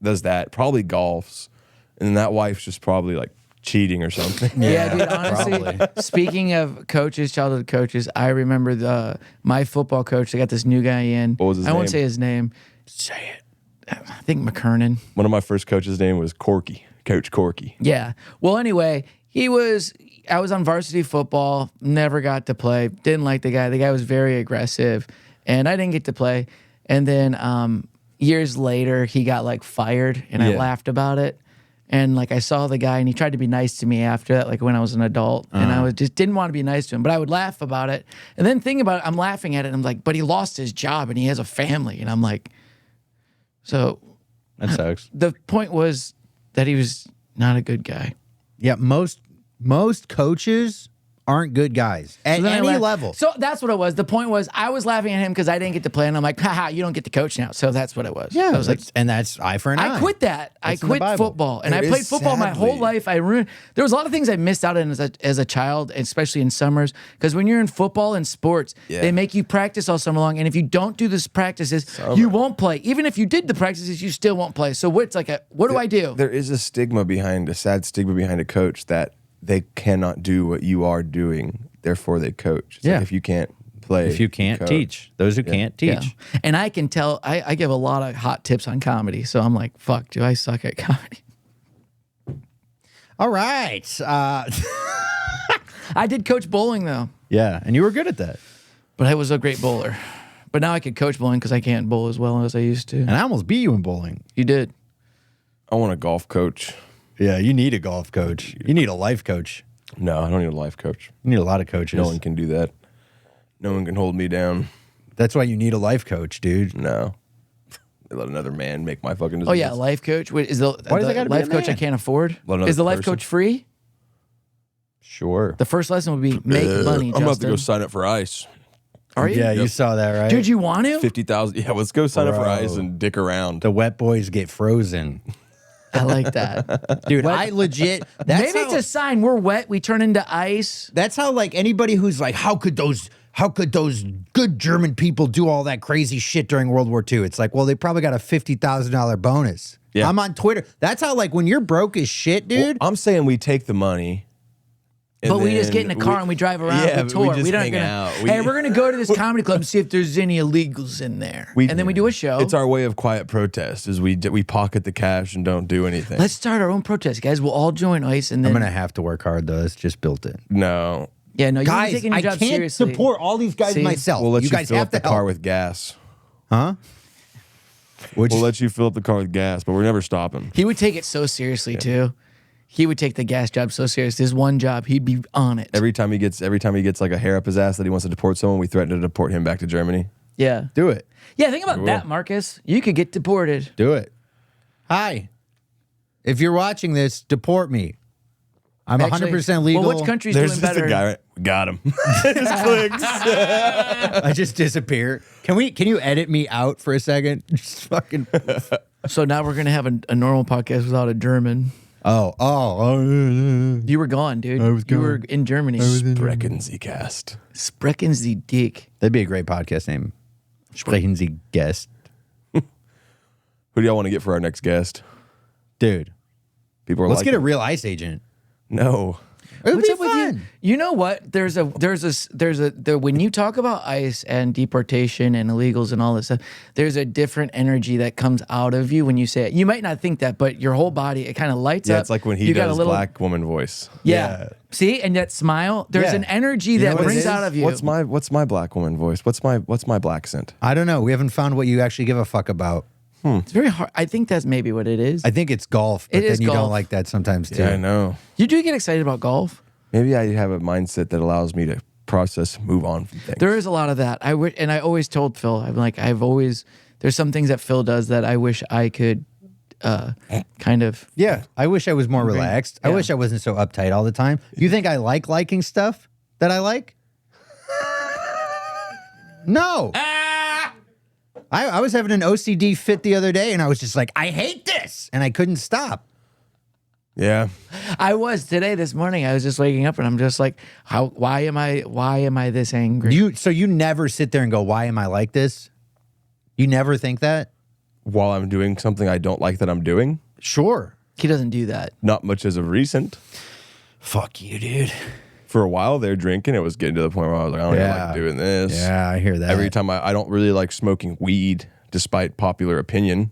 does that, probably golfs, and then that wife's just probably like cheating or something. Yeah, dude, honestly, speaking of coaches, childhood coaches, I remember my football coach, they got this new guy in. What was his I won't name? say his name. Say it. I think McKernan. One of my first coaches' name was Corky, Coach Corky. Yeah. Well, anyway, I was on varsity football, never got to play, didn't like the guy. The guy was very aggressive, and I didn't get to play. And then years later, he got like fired, and I laughed about it. And like I saw the guy, and he tried to be nice to me after that, like when I was an adult, and I just didn't want to be nice to him, but I would laugh about it. And then think about it, I'm laughing at it, and I'm like, but he lost his job, and he has a family, and I'm like, so That sucks. the point was that he was not a good guy. Yeah, most coaches aren't good guys at So then I any laughed. level. So that's what it was. The point was I was laughing at him because I didn't get to play, and I'm like, haha, you don't get to coach now. So that's what it was. Yeah, I was like, that's eye for an eye. I quit that. I That's in the quit Bible. football, and There I played is football my whole sadly- life. There was a lot of things I missed out on as a child, especially in summers. Because when you're in football and sports, they make you practice all summer long, and if you don't do these practices, you won't play. Even if you did the practices, you still won't play. So what do I do? There is a sad stigma behind a coach that they cannot do what you are doing, therefore they coach. It's like if you can't play. If you can't coach. teach, those who can't teach. Yeah. And I can tell, I give a lot of hot tips on comedy. So I'm like, fuck, do I suck at comedy? All right. I did coach bowling though, Yeah, and you were good at that. but I was a great bowler. But now I could coach bowling because I can't bowl as well as I used to. And I almost beat you in bowling. You did. I want a golf coach. Yeah, you need a golf coach. You need a life coach. No, I don't need a life coach. You need a lot of coaches. No one can do that. No one can hold me down. That's why you need a life coach, dude. No. They let another man make my fucking decisions. Oh yeah, life coach. Wait, is the Why does it gotta be life a coach I man? can't afford? Let another Is the life person. coach free? Sure. The first lesson would be make money. I'm about to Justin. go sign up for ICE. Are you? Yeah, you saw that, right? Dude, you want to? 50,000. Yeah, let's go sign up for Bro. ICE and dick around. The wet boys get frozen. I like that. Dude, I legit Maybe it's a sign. We're wet. We turn into ice. that's how like anybody who's like, how could those good German people do all that crazy shit during World War II? It's like, well, they probably got a $50,000 bonus. Yeah. I'm on Twitter. That's how like when you're broke as shit, dude. I'm saying we take the money. and But we just get in a then car and we drive around. Yeah, we but tour. we just don't hang gonna, out. Hey, we're gonna go to this comedy club and see if there's any illegals in there. And then we do a show. It's our way of quiet protest. Is we pocket the cash and don't do anything. Let's start our own protest, guys. We'll all join ICE and then. I'm gonna have to work hard though. It's just built in. No. Yeah, no, you're Guys, taking your I job can't seriously. support all these guys See? myself. We'll let you, guys fill have up the to help. car with gas. Huh? We'll let you fill up the car with gas, but we're never stopping. He would take it so seriously too. He would take the gas job so serious. His one job, he'd be on it. Every time he gets like a hair up his ass that he wants to deport someone, we threaten to deport him back to Germany. Yeah. Do it. Yeah, think about that, Marcus. You could get deported. Do it. Hi. If you're watching this, deport me. I'm Actually, 100% legal. Well, which country's There's doing just better? a guy. Right? Got him. It just clicks. I just disappear. Can you edit me out for a second? Just fucking. So now we're gonna have a normal podcast without a German. Oh. You were gone, dude. was You were gone. in Germany. Sprechen Sie cast. Sprechen Sie Dick. That'd be a great podcast name. Sprechen Sie Guest. Who do y'all want to get for our next guest? Dude. People are Let's like, get a real ICE agent. No. It would What's be up with fun. you? You know what? When you talk about ICE and deportation and illegals and all this stuff, there's a different energy that comes out of you when you say it. You might not think that, but your whole body, it kind of lights Yeah, up. it's like when he You got does a little, black woman voice. Yeah. See, and that smile, there's Yeah. an energy know that what it brings is? out of you. What's my black woman voice? What's my black scent? I don't know. We haven't found what you actually give a fuck about. It's very hard. I think that's maybe what it is. I think it's golf, but It then is you don't golf. like that sometimes too. Yeah, I know. You do get excited about golf. Maybe I have a mindset that allows me to process, move on from things. There is a lot of that. And I always told Phil, I'm like, there's some things that Phil does that I wish I could kind of. Yeah, I wish I was more relaxed. I Yeah. wish I wasn't so uptight all the time. You think I like liking stuff that I like? No. I was having an OCD fit the other day, and I was just like, I hate this, and I couldn't stop. Yeah. I was today, this morning. I was just waking up, and I'm just like, why am I this angry? So you never sit there and go, why am I like this? You never think that? While I'm doing something I don't like that I'm doing, Sure. He doesn't do that. not much as of recent. Fuck you, dude. For a while there drinking, it was getting to the point where I was like, I don't even like doing this. Yeah, I hear that. Every time I don't really like smoking weed, despite popular opinion.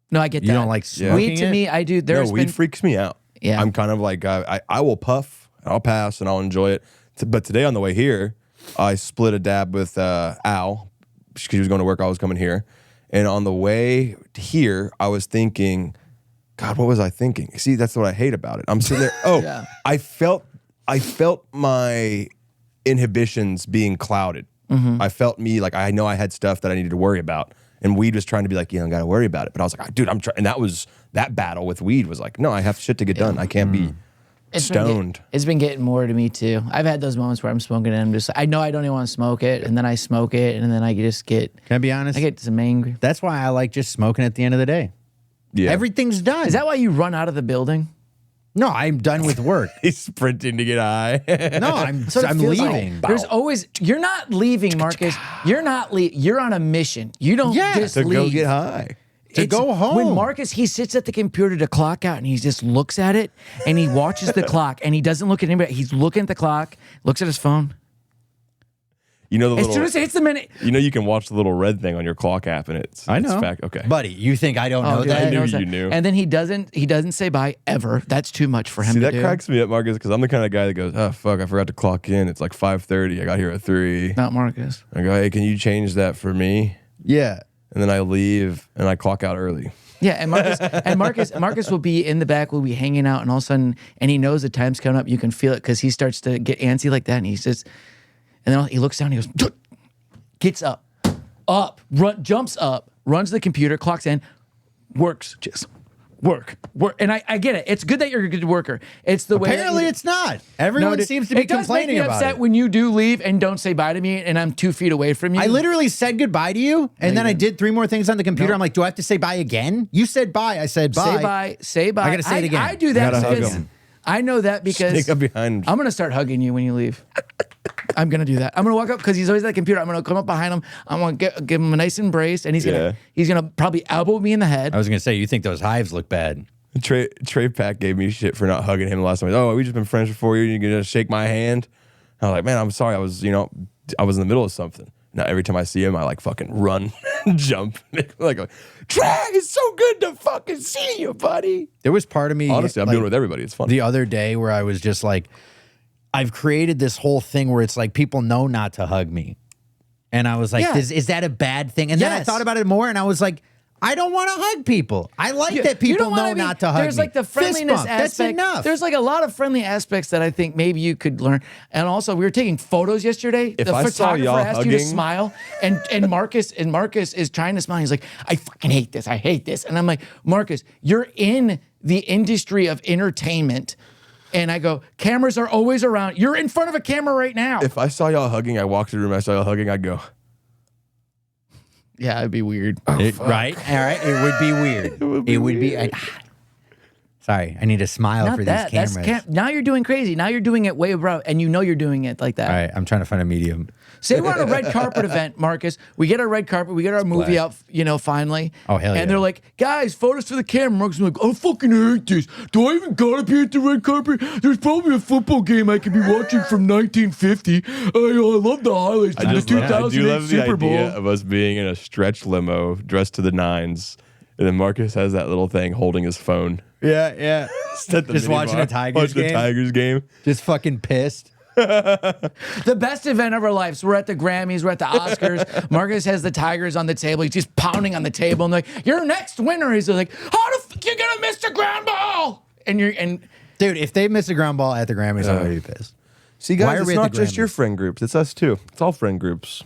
No, I get that. You don't like smoking weed to it? me. I do. No, There's weed been freaks me out. Yeah. I'm kind of like, I will puff, I'll pass, and I'll enjoy it. But today on the way here, I split a dab with Al, because he was going to work, I was coming here. And on the way here, I was thinking, God, what was I thinking? See, that's what I hate about it. I'm sitting there, Yeah. I felt my inhibitions being clouded. I felt me, like, I know I had stuff that I needed to worry about. And weed was trying to be like, I got to worry about it. But I was like, dude, I'm trying. And that battle with weed was like, no, I have shit to get done. I can't be stoned. It's been getting more to me too. I've had those moments where I'm smoking and I'm just, I know I don't even want to smoke it, and then I smoke it, and then I just get. Can I be honest? I get some angry. That's why I like just smoking at the end of the day. Yeah. Everything's done. Is that why you run out of the building? No, I'm done with work. He's sprinting to get high. No, I'm That's what it feels like. leaving. There's always, you're not leaving, Marcus. You're not you're on a mission. You don't just to leave. go get high. To go home. When Marcus, he sits at the computer to clock out, and he just looks at it, and he watches the clock, and he doesn't look at anybody. He's looking at the clock, looks at his phone. You know the As soon as it hits the minute, You know you can watch the little red thing on your clock app, and it's fact. Okay, Buddy, you think I don't know dude, that? I knew knows you that. knew. And then he doesn't say bye ever. That's too much for him see to that do. cracks me up, Marcus, because I'm the kind of guy that goes, oh fuck, I forgot to clock in. It's like 5:30. I got here at 3. Not Marcus. I go, hey, can you change that for me? Yeah. And then I leave and I clock out early. Yeah, and Marcus will be in the back, will be hanging out, and all of a sudden, and he knows the time's coming up. You can feel it because he starts to get antsy like that, and he's just, and then he looks down, and he goes, gets up, jumps up, runs to the computer, clocks in, works, just work. And I get it. It's good that you're a good worker. It's the way. Apparently, it's not. Everyone dude, seems to be complaining it does make me about upset it. when you do leave and don't say bye to me, and I'm 2 feet away from you. I literally said goodbye to you, and then I did 3 more things on the computer. No. I'm like, do I have to say bye again? You said bye. I said bye. Say bye. I gotta say it again. I do that Gotta hug because him. I know that because Sneak up behind him. I'm gonna start hugging you when you leave. I'm gonna do that. I'm gonna walk up because he's always at the computer. I'm gonna come up behind him. I'm gonna give him a nice embrace, and he's gonna probably elbow me in the head. I was going to say, you think those hives look bad. Trey Pack gave me shit for not hugging him the last time. Oh, we just been friends for 4 years. You're gonna shake my hand? I was like, man, I'm sorry. I was in the middle of something. Now every time I see him, I like fucking run, jump, like Trey, it's so good to fucking see you, buddy. There was part of me. Honestly, I'm doing it with everybody. It's fun. The other day where I was just like, I've created this whole thing where it's like people know not to hug me. And I was like, Yeah. is that a bad thing? And then I Yes. thought about it more, and I was like, I don't want to hug people. I like that You people know what know I mean? not to hug There's me. like the Fist friendliness bump, aspect. That's enough. There's like a lot of friendly aspects that I think maybe you could learn. And also, we were taking photos yesterday. If the I saw photographer y'all asked you to hugging- smile, and Marcus is trying to smile. He's like, I fucking hate this. I hate this. And I'm like, Marcus, you're in the industry of entertainment. And I go, cameras are always around. You're in front of a camera right now. If I saw y'all hugging, I walked through the room, I saw y'all hugging, I'd go, Yeah, it'd be weird. Right? All right. It would be weird. It would be. Sorry, I need a smile Not for that. these That's cameras. now you're doing crazy. Now you're doing it way above, and you know you're doing it like that. All right, I'm trying to find a medium. Say we're on a red carpet event, Marcus. We get our red carpet. We get our movie out, finally. Oh, hell yeah. And they're like, guys, photos for the camera. Marcus is like, I fucking hate this. Do I even gotta be at the red carpet? There's probably a football game I could be watching from 1950. I love the highlights. I The do love 2008 the Super Bowl. idea of us being in a stretch limo dressed to the nines, and then Marcus has that little thing holding his phone. Yeah, yeah. At the Just watching minibar, a Tigers watching game? the Tigers game. Just fucking pissed. The best event of our lives. We're at the Grammys. We're at the Oscars. Marcus has the Tigers on the table. He's just pounding on the table and like, "Your next winner." He's like, "How the fuck you gonna miss the ground ball?" Dude, if they miss a ground ball at the Grammys, I'm gonna be pissed. See, Why guys, are it's we at not the just your Grammys? friend groups. It's us too. It's all friend groups.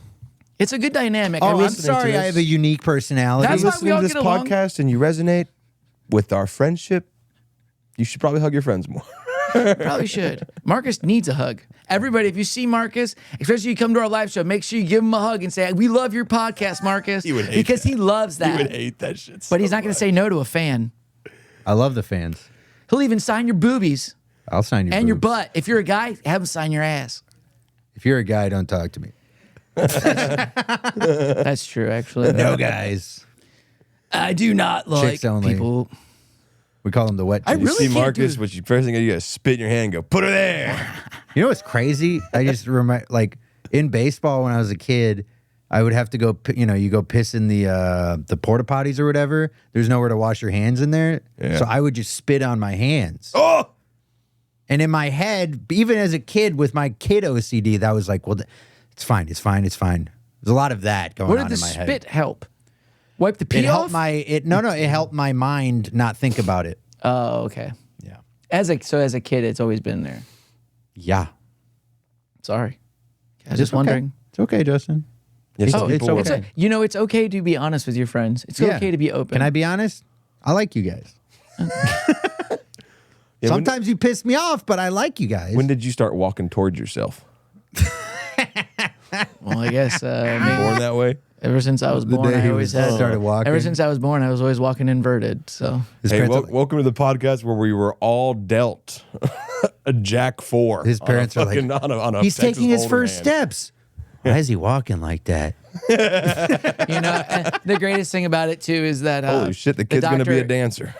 It's a good dynamic. Oh, I'm listening to sorry. I this. have a unique personality. That's If you're why we listening all to this get along. podcast and you resonate with our friendship, you should probably hug your friends more. Probably should. Marcus needs a hug. Everybody, if you see Marcus, especially you come to our live show, make sure you give him a hug and say, "We love your podcast, Marcus." He would hate because that. he loves that. You would hate that shit. But he's not going to say no to a fan. I love the fans. He'll even sign your boobies I'll sign your and your boobs. butt. If you're a guy, have him sign your ass. If you're a guy, don't talk to me. That's true, actually. No, guys. I do not like Chicks only. people. We call them the wet. I chicks. You really see can't Marcus, do- which you first thing you gotta spit in your hand and go, "Put her there." You know what's crazy? I just remember, like in baseball when I was a kid, I would have to go. You go piss in the porta potties or whatever. There's nowhere to wash your hands in there, Yeah. so I would just spit on my hands. Oh, And in my head, even as a kid with my kid OCD, that was like, well, it's fine, it's fine, it's fine. There's a lot of that going What on did in the my spit head. help? Wipe the pee It off? helped it helped my mind not think about it. Oh, okay. Yeah. As a kid, it's always been there. Yeah. Sorry. I was just wondering. It's okay, Justin. yeah, some Oh, it's people- okay. It's okay to be honest with your friends. It's Yeah. okay to be open. Can I be honest? I like you guys. Yeah, Sometimes you piss me off, but I like you guys. when did you start walking towards yourself? Well, I guess Born that way? ever since I was born, day I he always was- had. started walking. Ever since I was born, I was always walking inverted. So His Hey, parents are like- welcome to the podcast where we were all dealt a Jack 4. His parents on a are like, fucking- on a he's Texas taking his Hold'em first hand. steps. Why is he walking like that? and the greatest thing about it too is that Holy shit, the kid's going to be a doctor- dancer.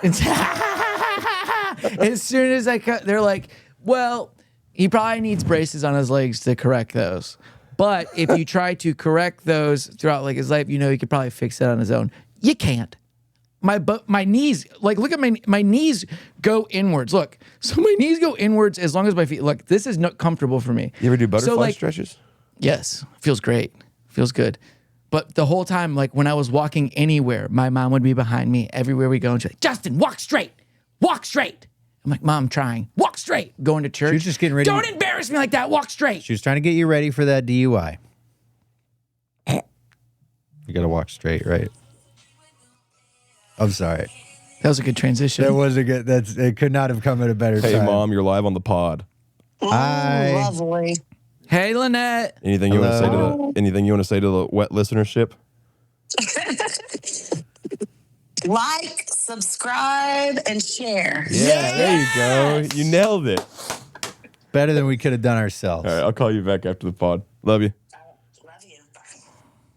As soon as they're like, well, he probably needs braces on his legs to correct those. But if you try to correct those throughout like his life, he could probably fix it on his own. You can't. My knees, like, look at my knees go inwards. Look, so my knees go inwards as long as my feet. Look, this is not comfortable for me. You ever do butterfly So, like, stretches? Yes, feels great, feels good. But the whole time, like when I was walking anywhere, my mom would be behind me everywhere we go, and she's like, "Justin, walk straight, walk straight." I'm like, "Mom, I'm trying. Walk straight." Going to church. She was just getting ready- Don't embarrass me like that. Walk straight. She was trying to get you ready for that DUI. You got to walk straight, right? I'm sorry. That was a good transition. That was a good. It could not have come at a better Hey, time. Mom, you're live on the pod. Hi. Lovely. Hey, Lynette. Anything you want to say to the wet listenership? Like, subscribe, and share. Yeah, there you go. You nailed it. Better than we could have done ourselves. All right, I'll call you back after the pod. Love you. Love you. Bye.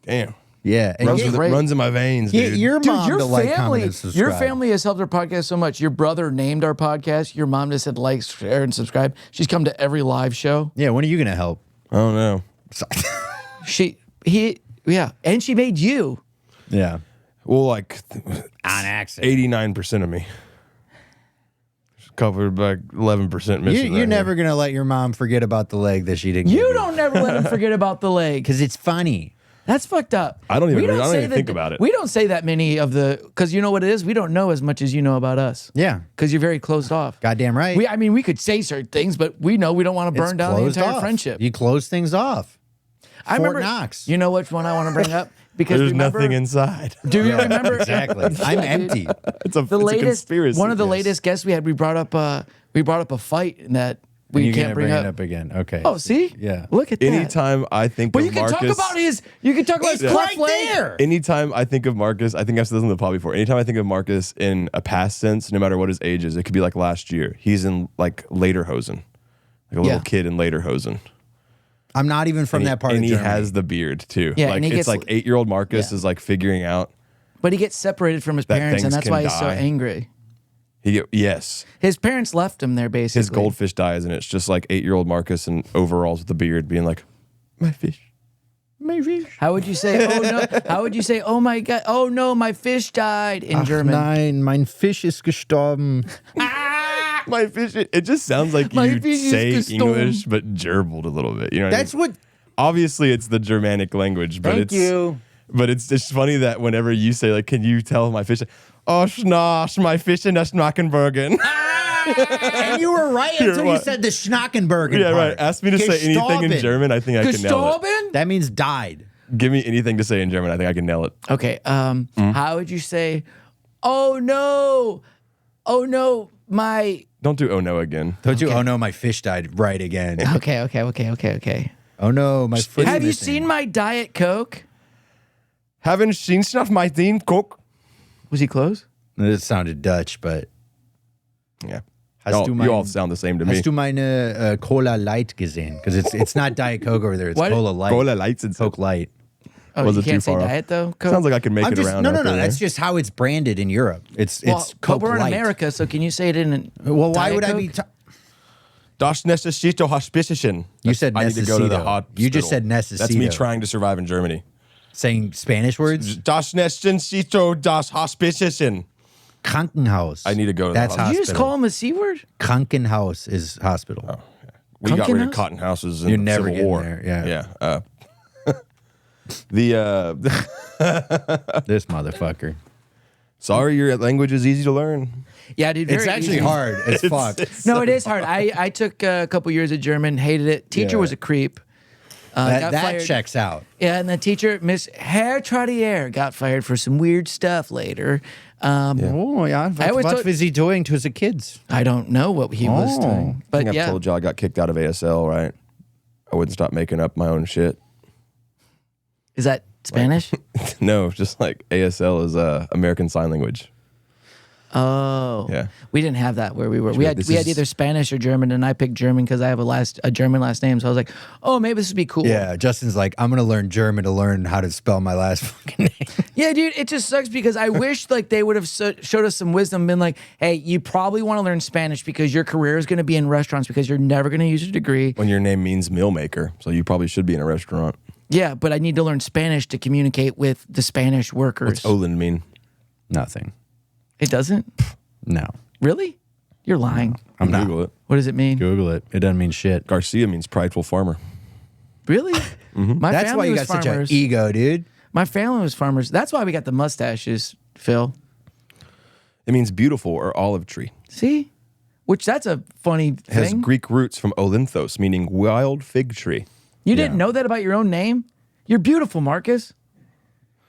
Damn. Yeah. And Runs, get- great. runs in my veins, get dude. your Dude, mom your to like, comment, family, and subscribe. your family has helped our podcast so much. Your brother named our podcast. Your mom just said like, share, and subscribe. She's come to every live show. Yeah. When are you gonna help? I don't know. And she made you. Yeah. Well, like On accident. 89% of me. Covered by 11% missing. You're never gonna let your mom forget about the leg that she didn't. You don't never let him forget about the leg. because it's funny. That's fucked up. I don't even- We I don't say even that- think about it. We don't say that many of because you know what it is? We don't know as much as you know about us. Yeah. Because you're very closed off. Goddamn right. We could say certain things, but we know we don't want to burn It's down the closed entire off. friendship. You close things off. I Fort remember. Knox. You know which one I want to bring up? Because There's remember, nothing inside. Do you remember? Exactly. I'm empty. It's a, The it's a latest, conspiracy. one of the Yes. latest guests we had, we brought up a fight that we You're can't gonna bring it up. up again. Okay. Oh, see? Yeah. Look at that. Anytime I think But of you can Marcus, talk about his right there. anytime I think of Marcus, I think I've said this on the pod before. Anytime I think of Marcus in a past sense, no matter what his age is, it could be like last year. He's in like Lederhosen, like a Yeah. little kid in Lederhosen. I'm not even from that part and of he Germany. has the beard too. Yeah, like and he it's gets- like 8-year-old Marcus Yeah. is like figuring out. But he gets separated from his That parents, and things that's can why he's so die. angry. Yes, His parents left him there, basically. his goldfish dies, and it's just like 8-year-old Marcus in overalls with the beard, being like, "My fish, my fish." How would you say, oh no? How would you say, oh my God, oh no, my fish died in German? Nein, mein Fisch ist gestorben. My fish. It just sounds like My you fish is say gestorben. English, but gerbled a little bit. You know, That's what. Obviously, it's the Germanic language, but Thank you. But it's just funny that whenever you say like, "Can you tell my fish?" Oh, schnosh, my fish in a Schnackenbergen. And you were right until you what? said the Schnackenbergen Yeah, part. right. Ask me to say anything in Gestorben. German. I think I can nail it. Gestorben? That means died. Give me anything to say in German. I think I can nail it. Okay. How would you say, oh no, my. Don't do oh no again. Don't you? Oh no, my fish died. Right again. Okay. Oh no, my foot. Have you seen my Diet Coke? Haven't seen stuff my theme cook. Was he close? It sounded Dutch, but Yeah. Hast du You all mein- sound the same to me. hast du meine Cola Light gesehen? Because it's not Diet Coke over there. It's What? Cola Light. Cola Lights and Coke Light. Oh, Was you it too can't say far off? Diet though? Coke? Sounds like I could make I'm it just around. no. out there. That's just how it's branded in Europe. It's but Coke we're in Light. America, so can you say it in? Well, why Diet would I Coke? be? Das necessito hospitition. You said I need to go to the necesito. hospital. You just said That's me necesito. trying to survive in Germany. Saying Spanish words? Das necessito das hospitition. Krankenhaus. I need to go to the That's hospital. Did you just call him a C word? Krankenhaus is hospital. We got rid of Krankenhaus? cotton houses in You're the never Civil getting War. there, yeah. Yeah. This motherfucker. Sorry, your language is easy to learn. Yeah, dude. It's very actually easy. hard as fuck. No, it is hard. I took a couple years of German, hated it. Teacher Yeah. was a creep. Got That fired. checks out. Yeah, and the teacher, Miss Herr Trottier, got fired for some weird stuff later. Oh, yeah. I always What told- was he doing to the kids? I don't know what he was Oh. doing, I but think I've yeah, told you I got kicked out of ASL, right? I wouldn't stop making up my own shit. is that Spanish? No, just like ASL is American Sign Language. Oh, Yeah. We didn't have that where we were. We right. had This we had is- either Spanish or German, and I picked German because I have a German last name. So I was like, oh, maybe this would be cool. Yeah, Justin's like, I'm going to learn German to learn how to spell my last fucking name. Yeah, dude, it just sucks because I wish like they would have showed us some wisdom, been like, hey, you probably want to learn Spanish because your career is going to be in restaurants because you're never going to use your degree. When your name means meal maker, so you probably should be in a restaurant. Yeah, but I need to learn Spanish to communicate with the Spanish workers. What's Olin mean? Nothing. It doesn't? No. Really? You're lying. I'm not. Google it. What does it mean? Google it. It doesn't mean shit. Garcia means prideful farmer. Really? My That's why family you was got such an farmers. ego, dude. My family was farmers. That's why we got the mustaches, Phil. It means beautiful or olive tree. See? Which that's a funny It has thing. Greek roots from olinthos, meaning wild fig tree. You didn't know that about your own name? You're beautiful, Marcus.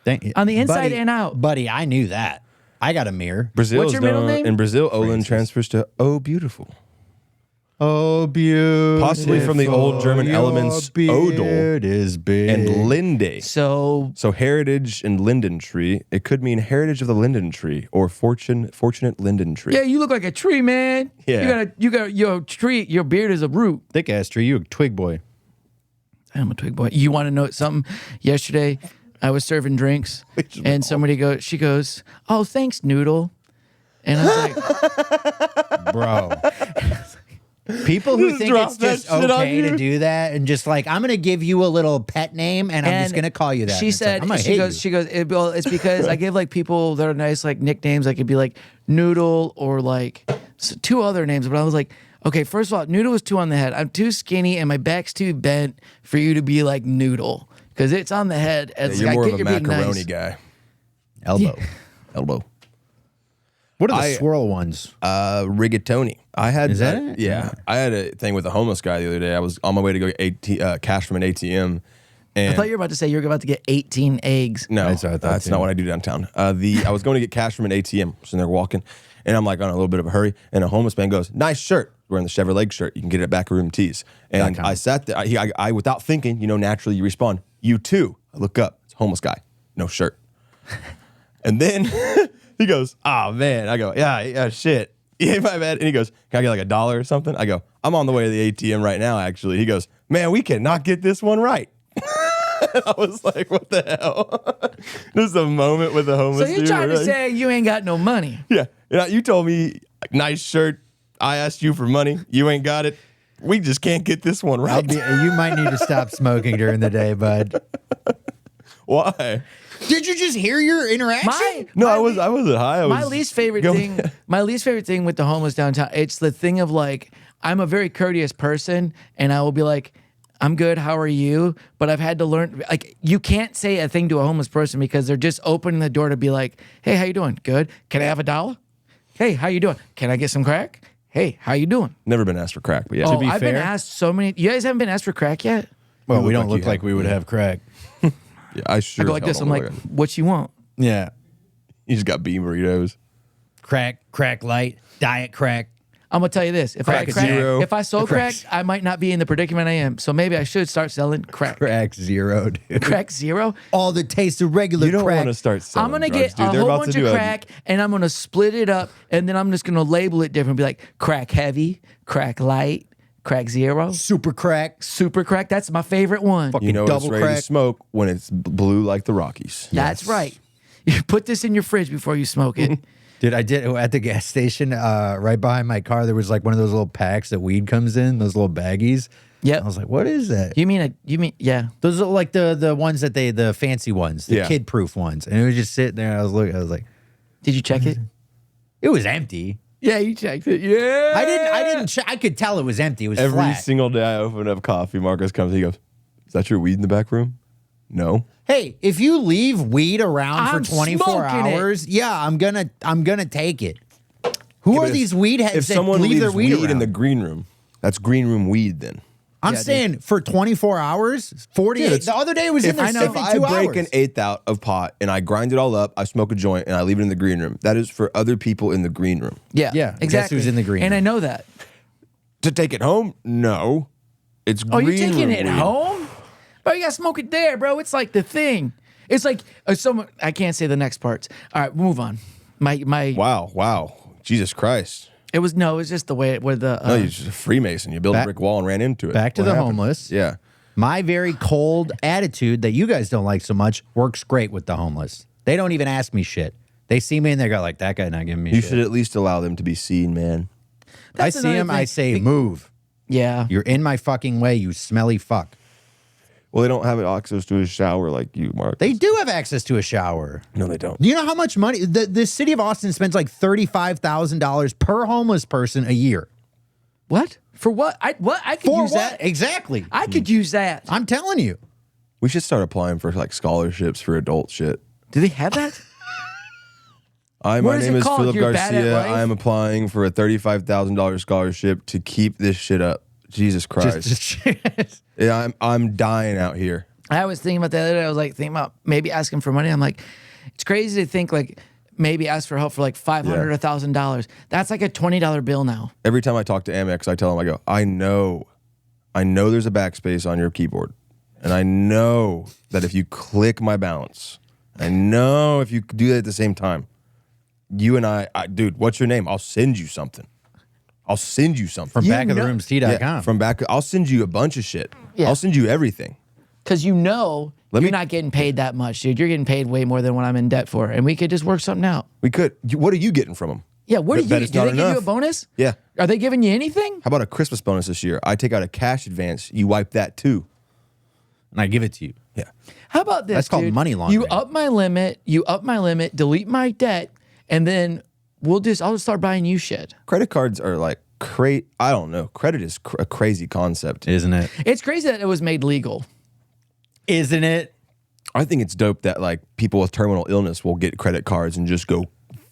Thank you. On the inside Buddy- and out. Buddy, I knew that. I got a mirror. Brazil What's is your middle known- name? In Brazil, Olin transfers to oh beautiful. Oh, beautiful. Possibly from the old German elements odol is big. and linde. So So heritage and linden tree. It could mean heritage of the linden tree or fortunate linden tree. yeah, you look like a tree, man. Yeah. You got your tree, your beard is a root. Thick ass tree. You a twig boy. I'm a twig boy. You want to know something? Yesterday, I was serving drinks, and she goes, "Oh, thanks, Noodle." And I was like, Bro. People who think drop it's that just shit on okay to you. do that and just like, I'm going to give you a little pet name and I'm just going to call you that. She And it's like, said, I'm gonna she hate goes, you. well, it's because I give like people that are nice, like nicknames. I could be like Noodle or like two other names. But I was like, okay, first of all, Noodle was too on the head. I'm too skinny and my back's too bent for you to be like Noodle because it's on the head. And it's You're like, more I of get a you're being macaroni nice. guy. Elbow. Elbow. What are the I- swirl ones? Rigatoni. I had Is that it? Yeah, I had a thing with a homeless guy the other day. I was on my way to go get cash from an ATM, and I thought you were about to say you were about to get 18 eggs. no, That's what I thought, that's too. not what I do downtown. I was going to get cash from an ATM, so they're walking, and I'm like on a little bit of a hurry, and a homeless man goes, "Nice shirt." Wearing the Chevrolet shirt, you can get it at Back Room Tees. And .com. I sat there. I without thinking, naturally you respond. You too. I look up. It's a homeless guy, no shirt. And then he goes, "Oh man." I go, "Yeah, shit." Yeah, my bad. And he goes, "Can I get like $1 or something?" I go, "I'm on the way to the ATM right now, actually." He goes, "Man, we cannot get this one right." And I was like, what the hell? Just a moment with the homeless So you're dude trying where to like- say you ain't got no money. Yeah. You told me, like, nice shirt. I asked you for money. You ain't got it. We just can't get this one right. You might need to stop smoking during the day, bud. Why? Did you just hear your interaction? No, I wasn't high. My least favorite thing. My least favorite thing with the homeless downtown. It's the thing of like, I'm a very courteous person, and I will be like, I'm good. How are you? But I've had to learn, like, you can't say a thing to a homeless person because they're just opening the door to be like, hey, how you doing? Good. Can I have $1? Hey, how you doing? Can I get some crack? Hey, how you doing? Never been asked for crack, but yeah. Oh, be I've been fair- asked so many. You guys haven't been asked for crack yet? Well, we look don't like look you like have- we would have crack. Yeah, I sure I go as like hell this. don't I'm look like, like it. what you want? Yeah. You just got bean burritos. Crack light, diet crack. I'm gonna tell you this: if I had Crack crack, zero. if I sold crack, I might not be in the predicament I am. So maybe I should start selling crack. Crack zero, dude. Crack zero. All the taste of regular You don't crack. want to start selling I'm gonna drugs, get dude. a They're whole about to bunch do of a- crack, and I'm gonna split it up, and then I'm just gonna label it different. Be like crack heavy, crack light, crack zero, Super crack. super crack. That's my favorite one. You know it's double ready crack. to smoke when it's blue like the Rockies. That's right. You put this in your fridge before you smoke it. Dude, I did at the gas station right behind my car. There was like one of those little packs that weed comes in, those little baggies. Yep. I was like, what is that? You mean yeah? Those are like the ones that the fancy ones, the Yeah. kid proof ones. And it was just sitting there. I was looking. I was like, Did you check it? it was empty. Yeah, you checked it. Yeah. I didn't. I could tell it was empty. It was Every flat. single day I open up coffee, Marcus comes, he goes, "Is that your weed in the back room?" No. Hey, if you leave weed around I'm for 24 smoking it. hours, yeah, I'm gonna take it. Who Yeah, are but these weed heads If that someone leave leaves their weed around? in the green room, that's green room weed then. I'm Yeah, saying for 24 hours, 48. Dude, it's- the other day it was in there I know- If 72 I break hours. an eighth out of pot and I grind it all up, I smoke a joint and I leave it in the green room. That is for other people in the green room. Yeah. Yeah, guess Exactly. who's in the green And I room? know that. To take it home? No. It's Oh, green you're taking room it weed. home? Bro, you gotta smoke it there, bro. It's like the thing. It's like someone. I can't say the next parts. All right, move on. My. Wow. Jesus Christ. It was just the way it with the. No, you're just a Freemason. You built a Back- brick wall and ran into it. back to What the happened? homeless. Yeah. My very cold attitude that you guys don't like so much works great with the homeless. They don't even ask me shit. They see me and they go like, that guy not giving me You shit. should at least allow them to be seen, man. I That's see another him, I thing. say, move. Yeah. You're in my fucking way, you smelly fuck. Well, they don't have access to a shower like you, Mark. They do have access to a shower. No, they don't. Do you know how much money the city of Austin spends like $35,000 per homeless person a year? What? For what? I could For use what? that. Exactly. I could use that. I'm telling you. We should start applying for like scholarships for adult shit. Do they have that? My What is name it is called? Philip You're bad at Garcia. life? I am applying for a $35,000 scholarship to keep this shit up. Jesus Christ. Yeah, I'm dying out here. I was thinking about the other day. I was like thinking about maybe asking for money. I'm like, it's crazy to think like maybe ask for help for like $500 or $1,000. That's like a $20 bill now. Every time I talk to Amex, I tell them, I go, I know there's a backspace on your keyboard. And I know that if you click my balance, I know if you do that at the same time, you and I dude, what's your name? I'll send you something. From You backoftheroomstea.com. Yeah, from back. I'll send you a bunch of shit. Yeah. I'll send you everything. Because Let you're me- not getting paid that much, dude. You're getting paid way more than what I'm in debt for. And we could just work something out. We could. What are you getting from them? Yeah, what do you Bet do? it's They not give you a enough. bonus? Yeah. Are they giving you anything? How about a Christmas bonus this year? I take out a cash advance. You wipe that too. And I give it to you. Yeah. How about this? That's called dude? money laundering. You up my limit, delete my debt, and then I'll just start buying you shit. Credit cards are like I don't know. Credit is a crazy concept. Isn't it? It's crazy that it was made legal. Isn't it? I think it's dope that like people with terminal illness will get credit cards and just go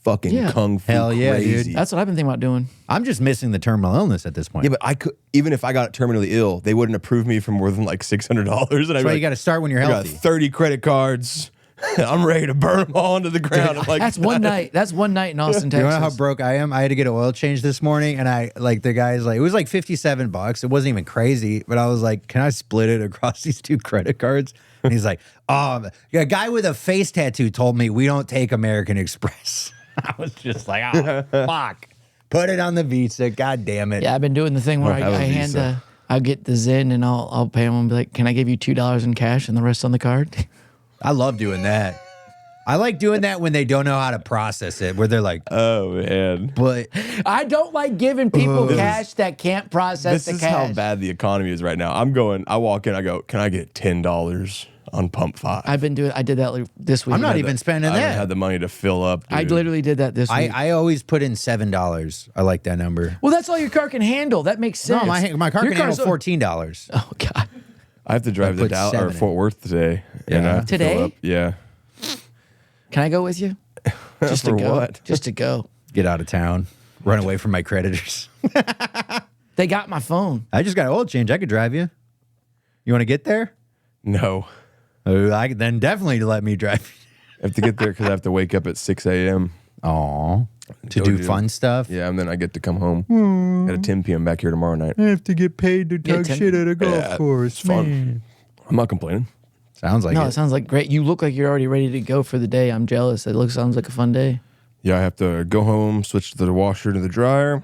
fucking Yeah. kung fu Hell yeah, dude. crazy. That's what I've been thinking about doing. I'm just missing the terminal illness at this point. Yeah, but I could even if I got terminally ill, they wouldn't approve me for more than like $600. And I'd That's be why like, you got to start when you're I got healthy. 30 credit cards. I'm ready to burn them all into the ground. I'm like, That's one night. That's one night in Austin, You Texas. know how broke I am? I had to get an oil change this morning, and I like the guy's like, it was like $57. It wasn't even crazy, but I was like, can I split it across these two credit cards? And he's like, a guy with a face tattoo told me we don't take American Express. I was just like, oh fuck, put it on the Visa. God damn it. Yeah, I've been doing the thing where Don't have a I hand Visa. I'll get the Zen and I'll pay them and be like, can I give you $2 in cash and the rest on the card? I love doing that. I like doing that when they don't know how to process it, where they're like, oh man. but I don't like giving people cash that can't process This the is cash. how bad the economy is right now. I walk in, I go, can I get $10? on pump 5. I did that this week. I'm not even spending I haven't that. had the money to fill up. I dude. literally did that this week. I always put in $7. I like that number. Well, that's all your car can handle. That makes sense. No, my car Your can handle car's- $14. Oh God. I have to drive I to put Dallas 7 or in. Fort Worth today. And Yeah. I have to fill Today? up. Yeah. Can I go with you? Just For to go. what? Just to go. Get out of town. Run away from my creditors. They got my phone. I just got oil change. I could drive you. You want to get there? No. Then definitely let me drive. I have to get there because I have to wake up at 6 a.m. Aw. To Go do do- fun stuff? Yeah, and then I get to come home at 10 p.m. back here tomorrow night. I have to get paid to talk shit at a Yeah, it's fun. I'm not complaining. Sounds like No, it. it sounds like great. You look like you're already ready to go for the day. I'm jealous. Sounds like a fun day. Yeah, I have to go home, switch the washer to the dryer,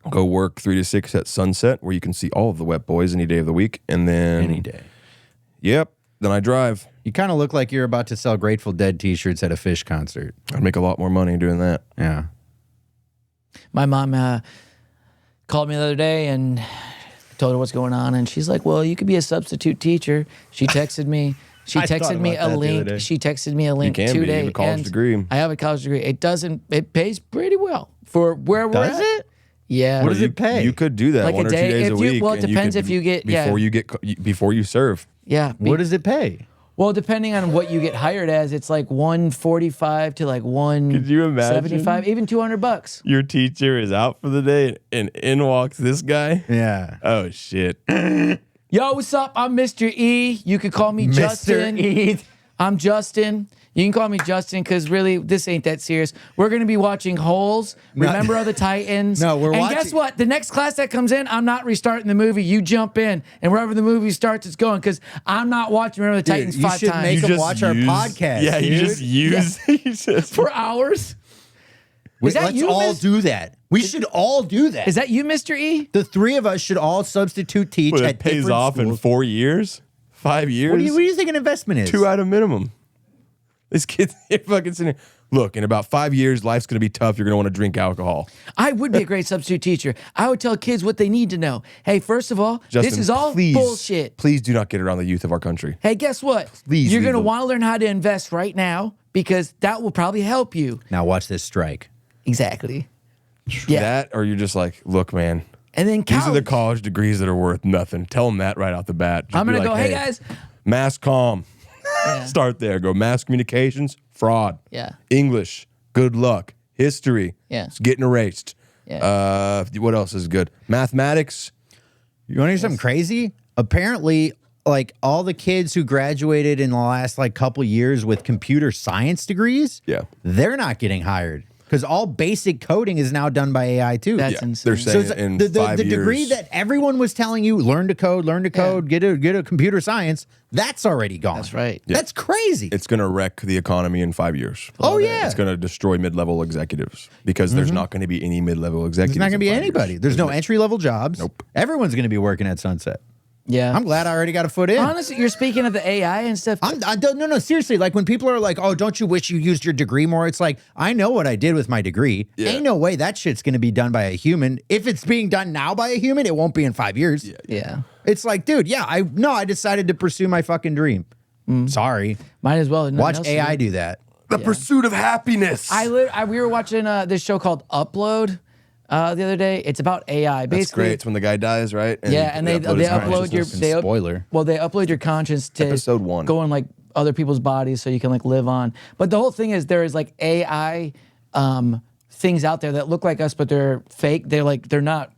go work 3 to 6 at Sunset, where you can see all of the wet boys any day of the week, and then Any day. Yep. Then I drive. You kind of look like you're about to sell Grateful Dead t-shirts at a Fish concert. I'd make a lot more money doing that. Yeah. My mom called me the other day and told her what's going on, and she's like, "Well, you could be a substitute teacher." She texted me. She I thought texted me about that a the other link. day. She texted me a link can be. You today. have a college and degree. I have a college degree. It pays pretty well for where we're Does at. it? Yeah. What does it pay? You could do that Like a 1 or 2 day, days if a you- week. well, it and depends could- if you get- yeah. before you serve. Yeah. What does it pay? Well, depending on what you get hired as, it's like 145 to like 175, even $200. Your teacher is out for the day, and in walks this guy. Yeah. Oh shit! Yo, what's up? I'm Mr. E. You could call me Justin. E. I'm Justin. You can call me Justin because really, this ain't that serious. We're going to be watching Holes, Remember of the Titans. No, we're and watching- guess what? The next class that comes in, I'm not restarting the movie. You jump in, and wherever the movie starts, it's going because I'm not watching Remember the Titans you 5 should times. make them watch our podcast. Yeah, you dude. just use. You just for hours. Is that Let's you, all Miss- do that. We should all do that. Is that you, Mr. E? The three of us should all substitute teach Well, at it pays different off in schools. 4 years, 5 years. What do you think an investment is? 2 out of minimum. This kid's fucking sitting here. Look, in about 5 years, life's going to be tough. You're going to want to drink alcohol. I would be a great substitute teacher. I would tell kids what they need to know. Hey, first of all, Justin, this is all please, bullshit. Please do not get around the youth of our country. Hey, guess what? Please You're leave going to them. want to learn how to invest right now because that will probably help you. Now watch this strike. Exactly. Yeah. That, or you're just like, look, man, And then these are the college. college degrees that are worth nothing. Tell them that right out the bat. Just I'm be going to like, go, hey, guys. Mass comm. Yeah. Start there. Go mass communications, fraud. Yeah. English, good luck. History, Yeah. it's getting erased. Yeah. What else is good? Mathematics. You want to hear something crazy? Apparently, like all the kids who graduated in the last like couple years with computer science degrees, Yeah. they're not getting hired because all basic coding is now done by AI too. That's Yeah, insane. they're saying it's in the 5 years. degree that everyone was telling you learn to code, get a computer science, that's already gone. That's right. That's crazy. It's going to wreck the economy in 5 years. Oh, yeah. It's going to destroy mid-level executives because there's not going to be any mid-level executives. There's not going to be in 5 anybody. years. There's no entry level jobs. Nope. Everyone's going to be working at Sunset. Yeah. I'm glad I already got a foot in. Honestly, you're speaking of the AI and stuff. I don't, no, seriously. Like when people are like, "Oh, don't you wish you used your degree more?" It's like I know what I did with my degree. Yeah. Ain't no way that shit's going to be done by a human. If it's being done now by a human, it won't be in 5 years. Yeah. It's like, dude, I decided to pursue my fucking dream. Sorry, Might as well. Nothing watch else to AI do. do that. The pursuit of happiness. We were watching this show called Upload the other day. It's about AI. That's Basically, great. It's when the guy dies, right? yeah, and they his upload your consciousness. Spoiler. Well, they upload your conscience to Episode 1. go in like other people's bodies so you can like live on. But the whole thing is there is like AI things out there that look like us, but they're fake. They're not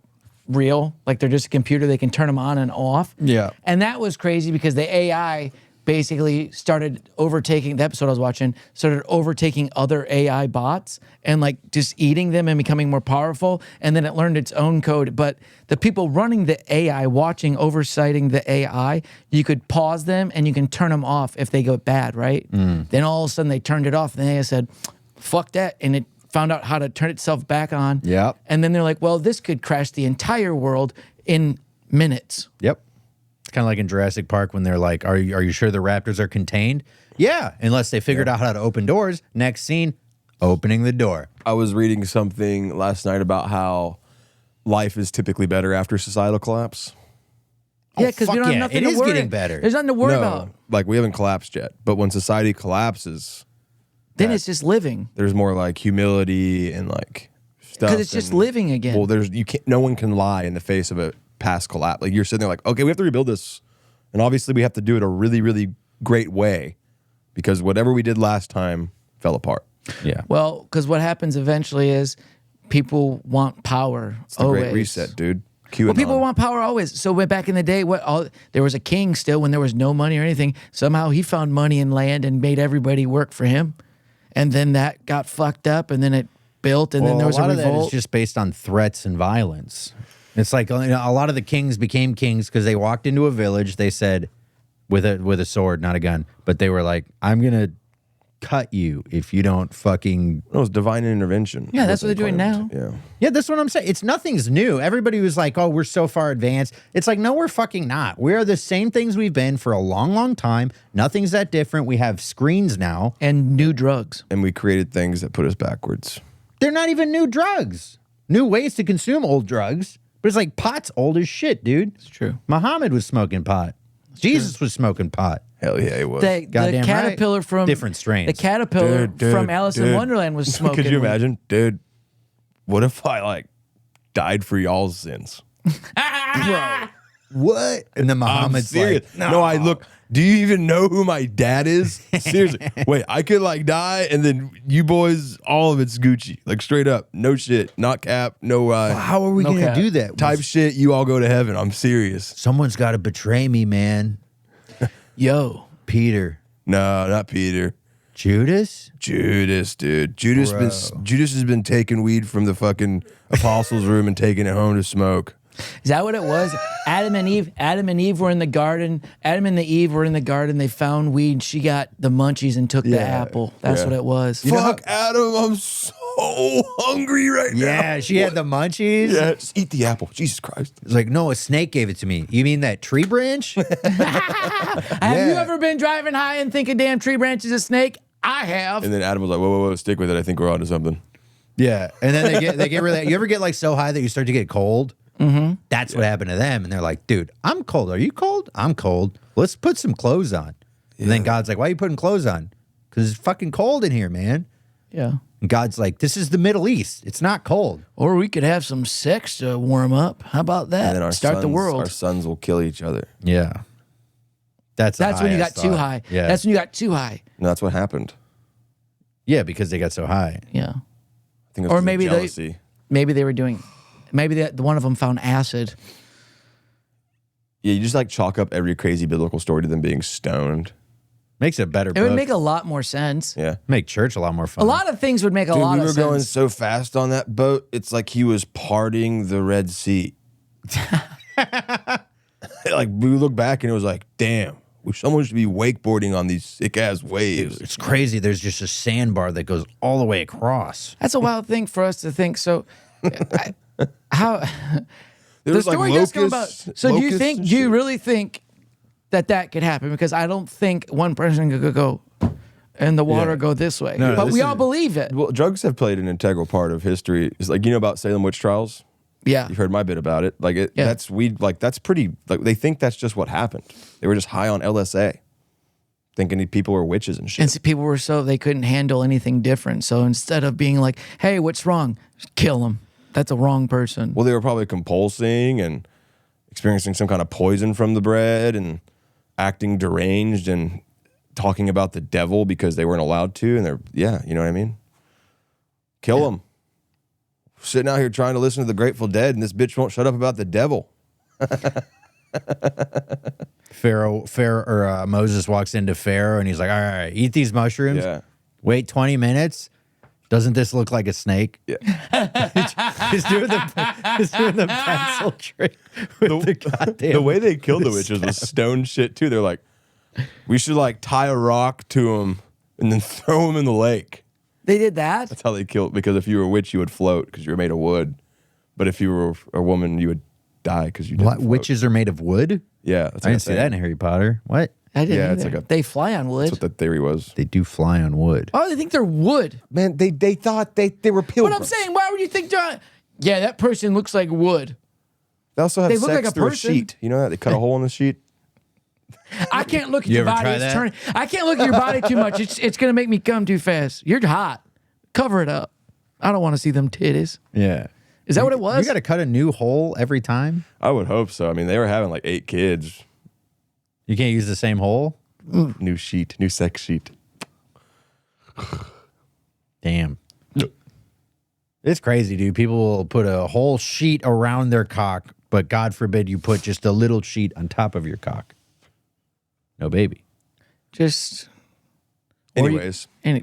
real. Like they're just a computer. They can turn them on and off. Yeah. And that was crazy because the AI basically started overtaking the episode I was watching, started overtaking other AI bots and like just eating them and becoming more powerful. And then it learned its own code. But the people running the AI, watching, oversighting the AI, you could pause them and you can turn them off if they go bad, right? Then all of a sudden they turned it off and the AI said, fuck that. And it found out how to turn itself back on. Yep. And then they're like, well, this could crash the entire world in minutes. Yep. It's kind of like in Jurassic Park when they're like, "Are you sure the raptors are contained?" Yeah, unless they figured out how to open doors. Next scene, opening the door. I was reading something last night about how life is typically better after societal collapse. Yeah, because we fuck don't have yeah, nothing it to is worry. getting better. There's nothing to worry No, about. like we haven't collapsed yet. But when society collapses, Then it's just living. there's more like humility and like stuff. Because it's just and- living again. Well, no one can lie in the face of a past collapse. Like you're sitting there like, okay, we have to rebuild this. And obviously we have to do it a really, really great way because whatever we did last time fell apart. Yeah. Well, because what happens eventually is people want power. It's the Great Reset, dude. Well, people want power always. So way back in the day, there was a king still when there was no money or anything. Somehow he found money and land and made everybody work for him. And then that got fucked up and then it built and then there was a lot of that is revolt. just based on threats and violence. It's like, you know, a lot of the kings became kings because they walked into a village. They said, with a sword, not a gun, but they were like, "I'm gonna cut you if you don't fucking." It was divine intervention. Yeah, that's what they're doing now. Yeah. Yeah, that's what I'm saying. Nothing's new. Everybody was like, "Oh, we're so far advanced." It's like, no, we're fucking not. We are the same things we've been for a long, long time. Nothing's that different. We have screens now. And new drugs. And we created things that put us backwards. They're not even new drugs. New ways to consume old drugs. But it's like pot's old as shit, dude. It's true. Muhammad was smoking pot. Jesus was smoking pot. Hell yeah, it was. The Goddamn caterpillar right. from Different strains. The caterpillar from Alice in Wonderland was smoking. Could you weed. imagine? Dude, what if I like died for y'all's sins? What? And then I'm Muhammad's serious. like, No, I look. Do you even know who my dad is? Seriously. Wait, I could like die and then you boys, all of it's Gucci. Like straight up. No shit. Not cap. No how are we No going to cap. do that? type shit. You all go to heaven. I'm serious. Someone's got to betray me, man. Yo. Peter. No, not Peter. Judas? Judas, dude. Judas has been taking weed from the fucking apostles' room and taking it home to smoke. Is that what it was? Adam and Eve were in the garden. Adam and Eve were in the garden. They found weed. She got the munchies and took the apple. That's what it was. Fuck Adam, I'm so hungry right now. Yeah, she had the munchies. Yeah, just eat the apple. Jesus Christ. It's like, no, a snake gave it to me. You mean that tree branch? Have you ever been driving high and think a damn tree branch is a snake? I have. And then Adam was like, whoa, stick with it. I think we're onto something. Yeah. And then they get really, you ever get like so high that you start to get cold? Mm-hmm. That's what happened to them. And they're like, dude, I'm cold. Are you cold? I'm cold. Let's put some clothes on. And then God's like, why are you putting clothes on? Because it's fucking cold in here, man. Yeah. And God's like, this is the Middle East. It's not cold. Or we could have some sex to warm up. How about that? And then Start the our world. sons will kill each other. Yeah. That's That's when you got too high. Yeah. That's when you got too high. And that's what happened. Yeah, because they got so high. Yeah. I think it was Or 'cause of maybe jealousy. Maybe they were doing. Maybe one of them found acid. Yeah, you just like chalk up every crazy biblical story to them being stoned. Makes it better. It would make a lot more sense. Yeah. make church a lot more fun. A lot of things would make a Dude, lot we of were sense. going so fast on that boat. It's like he was parting the Red Sea. Like we look back and it was like, damn, someone should be wakeboarding on these sick ass waves. It's crazy. There's just a sandbar that goes all the way across. That's a wild thing for us to think. So, how There the was, like, story does come about. locusts- So, do you locusts think? and Do you shit. really think that could happen? Because I don't think one person could go and the water Yeah. go this way. No, but this we all is- believe it. Well, drugs have played an integral part of history. It's like, you know about Salem witch trials? Yeah. You've heard my bit about it. Like Yeah. that's pretty, like they think that's just what happened. They were just high on LSA, thinking people were witches and shit. And so people were so they couldn't handle anything different. So instead of being like, "Hey, what's wrong?" Just kill them. That's a wrong person. Well, they were probably compulsing and experiencing some kind of poison from the bread and acting deranged and talking about the devil because they weren't allowed to. And you know what I mean? Kill them. Sitting out here trying to listen to the Grateful Dead and this bitch won't shut up about the devil. Moses walks into Pharaoh and he's like, all right, eat these mushrooms. Yeah. Wait 20 minutes. Doesn't this look like a snake? Yeah. He's doing the pencil trick with the goddamn. The way they killed the witches was stone shit too. They're like, we should like tie a rock to them and then throw them in the lake. They did that. That's how they killed. Because if you were a witch, you would float because you were made of wood. But if you were a woman, you would die because you didn't What, float. witches are made of wood? Yeah, that's I didn't see that in Harry Potter. What? I didn't. Yeah, it's either. like They fly on wood. That's what the theory was. They do fly on wood. Oh, they think they're wood. Man, they thought they were But pilgrims. I'm saying, why would you think, John? Yeah, that person looks like wood. They also have They look sex like a through person. a sheet. You know that? They cut a hole in the sheet. I can't look at You your ever body. try It's that? turning. I can't look at your body too much. It's gonna make me come too fast. You're hot. Cover it up. I don't want to see them titties. Yeah. Is that what it was? You got to cut a new hole every time? I would hope so. I mean, they were having like 8 kids. You can't use the same hole? New sheet, new sex sheet. Damn. It's crazy, dude. People will put a whole sheet around their cock, but God forbid you put just a little sheet on top of your cock. No baby. Just Anyways, All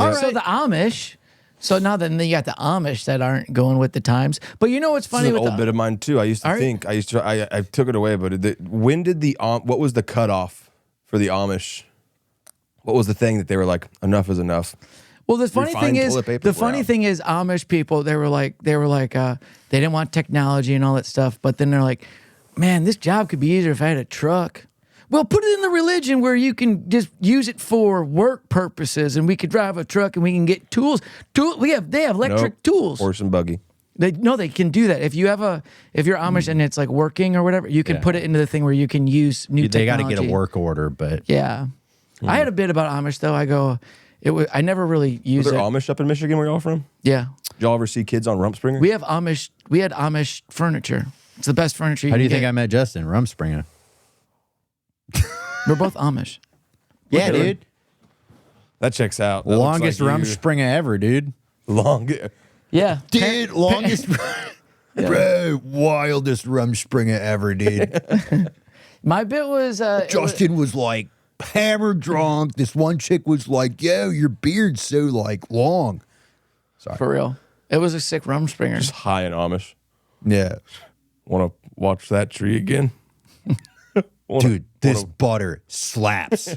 right. So the Amish. So now then you got the Amish that aren't going with the times. But you know what's this funny is an with old bit of mine too. I used to think I took it away, but when did what was the cutoff for the Amish? What was the thing that they were like, enough is enough? Well, the funny Refined thing is, toilet paper? the funny Wow. thing is, Amish people, they were like, they didn't want technology and all that stuff. But then they're like, man, this job could be easier if I had a truck. Well, put it in the religion where you can just use it for work purposes, and we could drive a truck and we can get tools. They have electric Nope. tools. Horse and buggy. They can do that. If you're Amish and it's like working or whatever, you can put it into the thing where you can use new They got technology. to get a work order, but Yeah. I had a bit about Amish though. I never really Was used there it. Amish up in Michigan where y'all from? Yeah. Did y'all ever see kids on Rumpspringer? We had Amish furniture. It's the best furniture you how do can you think get. I met Justin? Rumspringer. We're both Amish. Yeah, Really? dude. That checks out. That Longest looks like Rumspringer ever, dude. Long. Yeah. Dude, longest. Bro, wildest Rumspringer ever, dude. My bit was Justin was like hammered drunk. This one chick was like, yo, your beard's so like long. for real. It was a sick Rumspringer. Just high in Amish. Yeah. Want to watch that tree again? Dude, this butter slaps.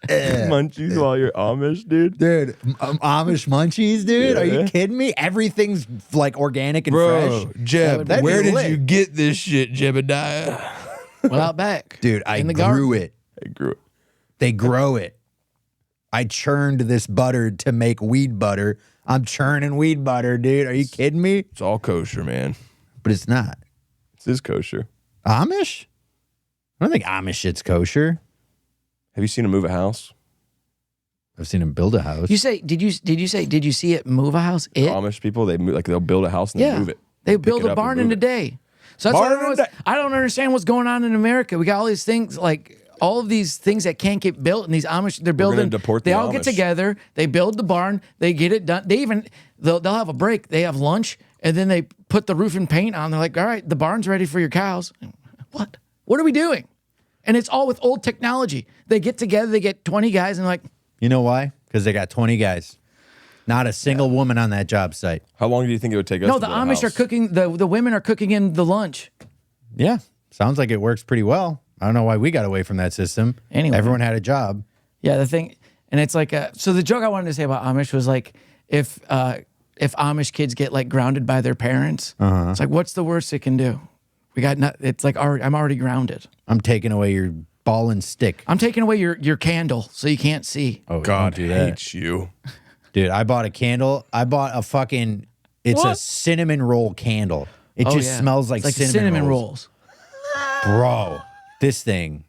Munchies while you're Amish, dude. Dude, Amish munchies, dude. Are you Yeah. kidding me? Everything's like organic and Bro, fresh. Jeb, That'd where be did lit. you get this shit, Jebediah? Well, out back. Dude, I in the grew garden. it. I grew it. They grow it. I churned this butter to make weed butter. I'm churning weed butter, dude. Are you kidding me? It's all kosher, man. But it's not. This is kosher. Amish? I don't think Amish shit's kosher. Have you seen him move a house? I've seen him build a house. Did you see it move a house? Amish people, they'll build a house and then move it. They Pick build it a up barn and in a move it. day. So that's Barn what I, in a don't, day. I don't understand what's going on in America. We got all these things like all of these things that can't get built, and these Amish they're gonna building. deport They the all get Amish. together. They build the barn. They get it done. They'll have a break. They have lunch, and then they put the roof and paint on. They're like, all right, the barn's ready for your cows. What? What are we doing? And it's all with old technology. They get together. They get 20 guys, and like, You know why? Because they got 20 guys. Not a single woman on that job site. How long do you think it would take us no, to the build a Amish are house? cooking. The women are cooking in the lunch. Yeah. Sounds like it works pretty well. I don't know why we got away from that system. Anyway. Everyone had a job. Yeah, the thing, and it's like, so the joke I wanted to say about Amish was like, if Amish kids get like grounded by their parents, it's like, what's the worst it can do? It's like, I'm already grounded. I'm taking away your ball and stick. I'm taking away your candle so you can't see. Oh, God don't do that. hates you. Dude, I bought a candle. I bought a fucking, it's a What? cinnamon roll candle. It Oh, just yeah. smells like, It's cinnamon rolls. rolls. Bro, this thing.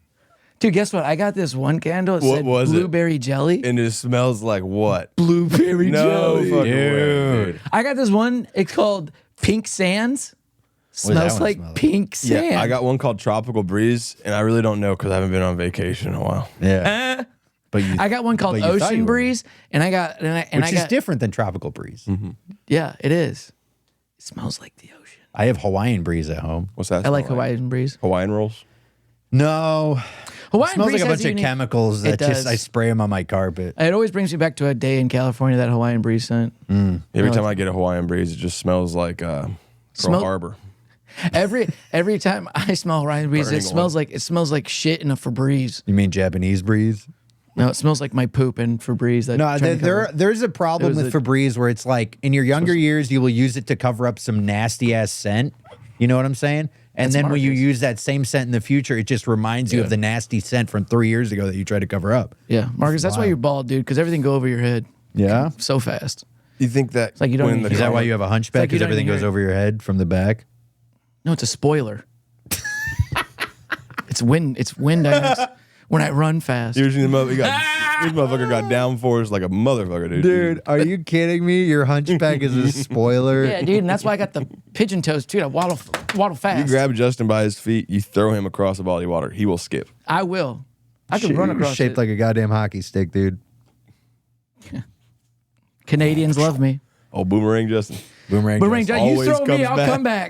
Dude, guess what? I got this one candle. It What said was it? blueberry jelly. And it smells like what? Blueberry No jelly. fucking way, dude. I got this one. It's called Pink Sands. that Smells one like smell like? pink sand. Yeah, I got one called Tropical Breeze, and I really don't know because I haven't been on vacation in a while. Yeah. But you, I got one called but you thought you Ocean were. Breeze, and I got and which I is got different than tropical breeze. yeah, it is. It smells like the ocean. I have Hawaiian breeze at home. What's that? I like smell Hawaiian Breeze. Hawaiian rolls. No. Hawaiian It smells Breeze like a has bunch of unique- chemicals It that just does. I spray them on my carpet. It always brings me back to a day in California that Hawaiian Breeze scent. Every time I get a Hawaiian Breeze, it just smells like Pearl Smell- Harbor. Every time I smell Hawaiian Breeze, Burning it smells like shit in a Febreze. You mean Japanese breeze? No, it smells like my poop in Febreze. That No, I'm trying to cover. there's a problem It was with Febreze where it's like in your younger years you will use it to cover up some nasty ass scent. You know what I'm saying? And That's then when you Marcus. use that same scent in the future, it just reminds you of the nasty scent from 3 years ago that you tried to cover up. Yeah, Marcus, that's why you're bald, dude, because everything go over your head Yeah. so fast. You think that like you don't when need the to- Is that car- why you have a hunchback? like you Because don't everything even goes hear it. over your head from the back? No, it's a spoiler. It's wind dynamics when I run fast. Usually this motherfucker got downforce like a motherfucker, dude. Dude, are you kidding me? Your hunchback is a spoiler. Yeah, dude, and that's why I got the pigeon toes too. I waddle fast. You grab Justin by his feet, you throw him across a body of water. He will skip. I will. I can run across shaped it. like a goddamn hockey stick, dude. Canadians love me. Oh, boomerang Justin. Boomerang. Boomerang, Justin. you always throw me, comes I'll back. come back.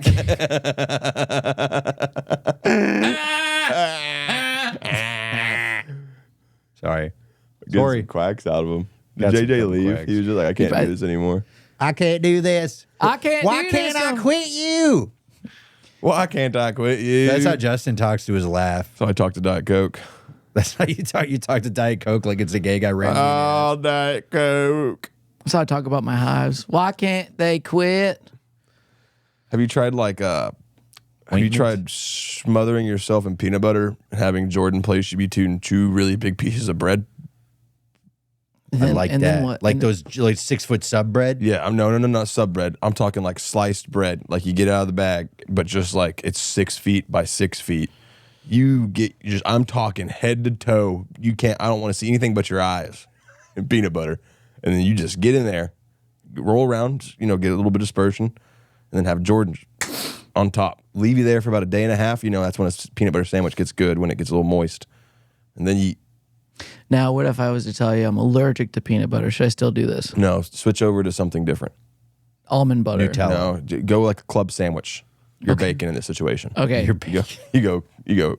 Sorry. Get Sorry. some quacks out of him. Got Did some JJ fucking leave? quacks. He was just like, I can't do this anymore. I can't do this. I can't Why do can't this, I though. quit you? Why can't I quit you? That's how Justin talks to his laugh. So I talked to Diet Coke. That's how you talk. You talk to Diet Coke like it's a gay guy randomly. Oh, Diet Coke. That's how I talk about my hives. Why can't they quit? Have you tried smothering yourself in peanut butter and having Jordan place you between two really big pieces of bread? I like and that. Then what? Like And those 6-foot sub bread. Yeah, no, not sub bread. I'm talking like sliced bread, like you get out of the bag, but just like it's 6 feet by 6 feet. I'm talking head to toe. I don't want to see anything but your eyes and peanut butter. And then you just get in there, roll around, get a little bit of dispersion, and then have Jordan on top. Leave you there for about a day and a half. That's when a peanut butter sandwich gets good, when it gets a little moist. And then Now, what if I was to tell you I'm allergic to peanut butter? Should I still do this? switch over to something different. Almond butter. Nutella. No, go like a club sandwich. You're bacon in this situation. Okay. You go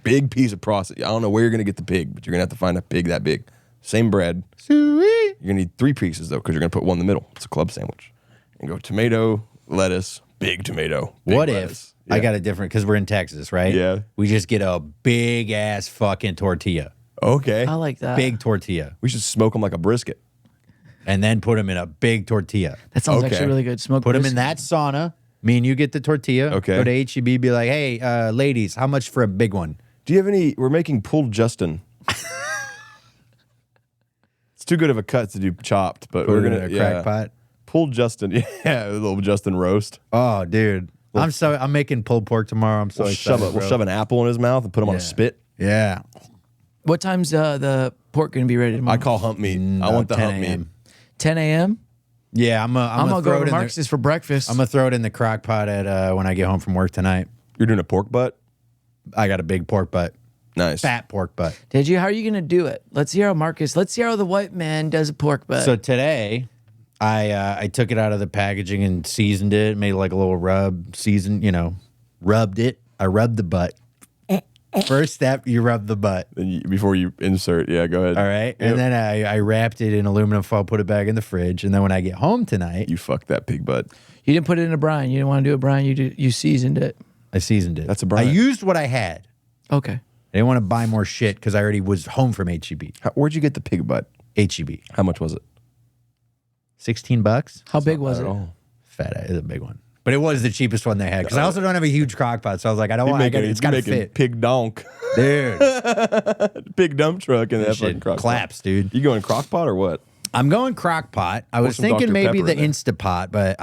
big piece of processed. I don't know where you're gonna get the pig, but you're gonna have to find a pig that big. Same bread. You're gonna need 3 pieces though, because you're gonna put one in the middle. It's a club sandwich. And go tomato, lettuce, big tomato. Big What lettuce. if I Yeah. got a different, because we're in Texas, right? Yeah. We just get a big ass fucking tortilla. Okay. I like that. Big tortilla. We should smoke them like a brisket. And then put them in a big tortilla. That sounds Okay. actually really good. Smoke. Put them in that sauna. Me and you get the tortilla. Okay. Go to HEB, be like, hey, ladies, how much for a big one? Do you have any? We're making pulled Justin. It's too good of a cut to do chopped, but Put we're it gonna in a crack pot. pulled Justin. Yeah, a little Justin roast. Oh, dude. I'm making pulled pork tomorrow. I'm so We'll excited. we'll bro. shove an apple in his mouth and put him on a Yeah. spit. Yeah. What time's the pork going to be ready tomorrow? I call hump meat. I About want the 10 hump meat. a.m. 10 a.m. Yeah, I'm I'm gonna gonna throw go it to in Marx's for breakfast. I'm gonna throw it in the crock pot at when I get home from work tonight. You're doing a pork butt? I got a big pork butt, Nice. fat pork butt. Did you? How are you going to do it? Let's hear how Marcus. Let's hear how the white man does a pork butt. So today, I took it out of the packaging and seasoned it, made like a little rub, rubbed it. I rubbed the butt. First step, you rub the butt. Then before you insert, yeah, go ahead. All right. Yep. And then I wrapped it in aluminum foil, put it back in the fridge. And then when I get home tonight, You fucked that pig butt. you didn't put it in a brine. You didn't want to do a brine. You seasoned it. I seasoned it. That's a brine. I used what I had. Okay. I didn't want to buy more shit because I already was home from HEB. Where'd you get the pig butt? HEB. How much was it? $16. How big was it? Fat is a big one. But it was the cheapest one they had because I also don't have a huge crock pot. So I was like, I don't You want making, it's got to making fit. pig donk. Dude, Pig dump truck in that fucking shit crock pot. claps, dude. You going crock pot or what? I'm going crock pot. I was some thinking Dr. maybe Pepper the in there. Instapot, but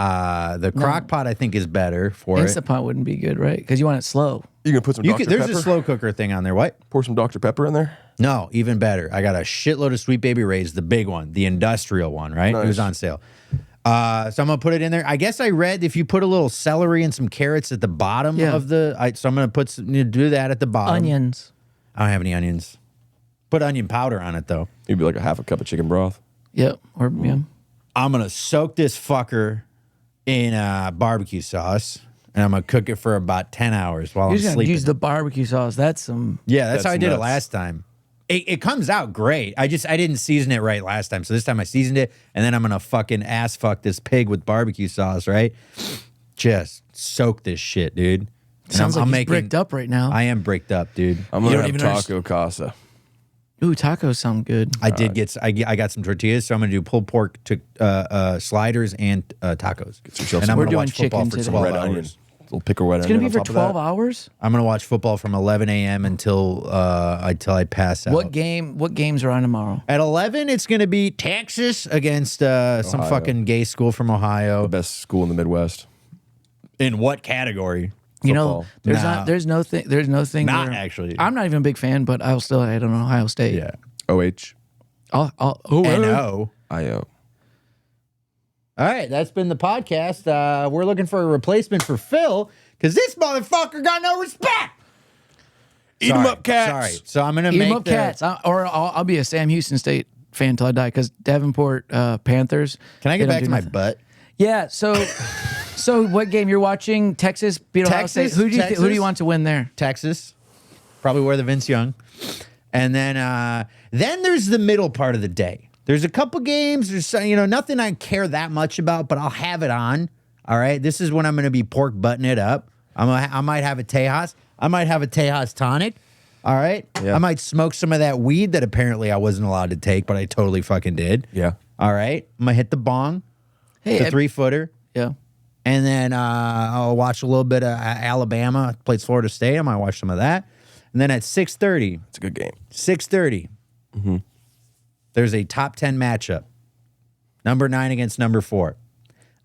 the crock pot I think is better for it. Instapot wouldn't be good, right? Because you want it slow. You gonna put some Dr. There's Pepper? a slow cooker thing on there. What? Pour some Dr. Pepper in there? No, even better. I got a shitload of Sweet Baby Ray's, the big one, the industrial one, right? It was Nice. on sale. So I'm gonna put it in there. I guess I read if you put a little celery and some carrots at the bottom Yeah. of so I'm gonna do that at the bottom. Onions. I don't have any onions. Put onion powder on it though. Maybe like a half a cup of chicken broth. Yep. Or yeah. I'm gonna soak this fucker in barbecue sauce, and I'm gonna cook it for about 10 hours while You're I'm just gonna sleeping. use the barbecue sauce. That's some. Yeah, that's how I That's did it nuts. last time. It comes out great. I didn't season it right last time. So this time I seasoned it, and then I'm gonna fucking ass fuck this pig with barbecue sauce, right? Just soak this shit, dude. And Sounds like he's bricked up right now. I am bricked up, dude. I'm You gonna don't have even taco casa. Ooh, tacos sound good. I did get I got some tortillas, so I'm gonna do pulled pork to sliders and tacos. yourself And some- I'm We're gonna doing watch football chicken for today. 12 Red hours. onion. little picker wet. It's gonna be for 12 hours. I'm gonna watch football from 11 a.m. until I pass out. What games are on tomorrow? At 11, it's gonna be Texas against some fucking gay school from Ohio. The best school in the Midwest. In what category? You know, Football. there's no thing. Not where- actually. I'm not even a big fan, but I'll still I don't know Ohio State. Yeah. OH. NO. IO. All right, that's been the podcast. We're looking for a replacement for Phil because this motherfucker got no respect. Eat 'em up, cats. Sorry. So I'm gonna Eat 'em make up, cats. I'll be a Sam Houston State fan until I die because Davenport Panthers. Can I they get don't back do to my nothing. butt? Yeah. So what game you're watching? Texas beat Ohio Texas, State. Who do you Texas. want to win there? Texas, probably wear the Vince Young, and then there's the middle part of the day. There's a couple games. There's nothing I care that much about, but I'll have it on. All right, this is when I'm going to be pork butting it up. I might have a TEJAS. I might have a TEJAS tonic. All right, Yeah. I might smoke some of that weed that apparently I wasn't allowed to take, but I totally fucking did. Yeah. All right, I'm gonna hit the bong, Hey, the 3-footer. Yeah. And then I'll watch a little bit of Alabama plays Florida State. I might watch some of that. And then at 6:30, It's a good game. 6:30, there's a top 10 matchup. Number 9 against number 4.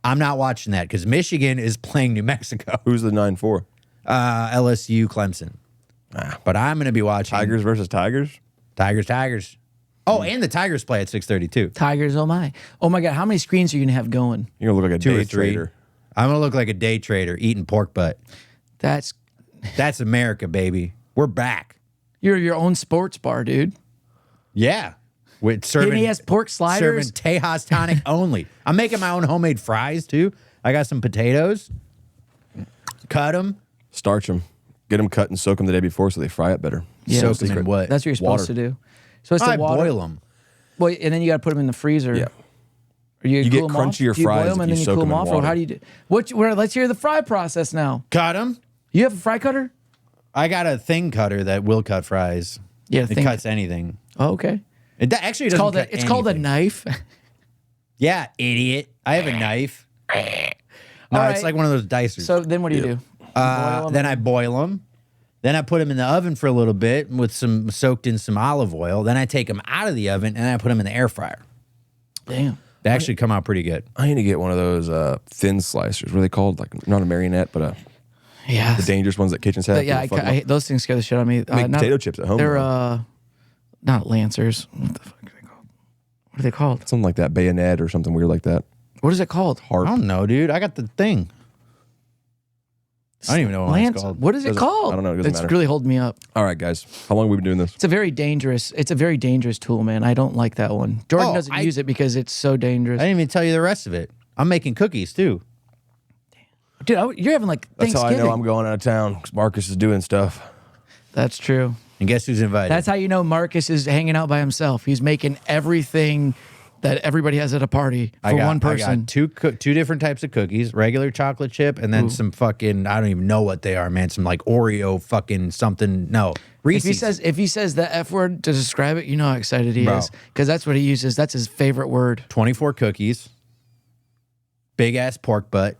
I'm not watching that because Michigan is playing New Mexico. Who's the 9-4? LSU, Clemson. But I'm going to be watching Tigers versus Tigers? Tigers. Oh, and the Tigers play at 6:30 too. Tigers. Oh my God. How many screens are you gonna have going? You're going to look like a 2 or day 3. trader. I'm going to look like a day trader eating pork butt. That's That's America, baby. We're back. you're your own sports bar, dude. Yeah. With serving, And he has pork sliders. Serving Tejas tonic only. I'm making my own homemade fries too. I got some potatoes. Cut them. Starch them. Get them cut and soak them the day before so they fry it better. Soak them in what? That's what you're supposed Water. to do. So it's I the water. boil them. Well, and then you got to put them in the freezer. Yeah. Or you get cool 'em off? crunchier Do you fries boil them if and you then you soak cool 'em them in off, or water. how do you do? Let's hear the fry process now. Cut them. You have a fry cutter? I got a thing cutter that will cut fries. Yeah, It thing- cuts anything. Oh, okay. Actually, It's called doesn't cut it's called a anything. knife. Yeah, idiot. I have a knife. No, All it's right. like one of those dicers. So then what do you do? Boil 'em Then I boil them. Then I put them in the oven for a little bit with soaked in some olive oil. Then I take them out of the oven and I put them in the air fryer. Damn. They actually come out pretty good. I need to get one of those thin slicers. What are they called? Like, not a marionette, but Yeah. the dangerous ones that kitchens have. Yeah, I hate those things scare the shit out of me. Make potato chips at home. They're though. not lancers. What the fuck are they called? What are they called? Something like that. Bayonet or something weird like that. What is it called? I don't know, dude. I got the thing. I don't even know what Lance. it's called. What is it Doesn't- called? I don't know, it doesn't It's matter. really holding me up. All right, guys. How long have we been doing this? It's a very dangerous tool, man. I don't like that one. Jordan Oh, doesn't I- use it because it's so dangerous. I didn't even tell you the rest of it. I'm making cookies too. Dude, you're having like That's how I Thanksgiving. know I'm going out of town because Marcus is doing stuff. That's true. And guess who's invited? That's how you know Marcus is hanging out by himself. He's making everything that everybody has at a party for one I person. got two different types of cookies, regular chocolate chip, and then some fucking, I don't even know what they are, man. Some like Oreo fucking something. No. Reese's. If he says the F word to describe it, you know how excited he Bro. is. Because that's what he uses. That's his favorite word. 24 cookies, big ass pork butt,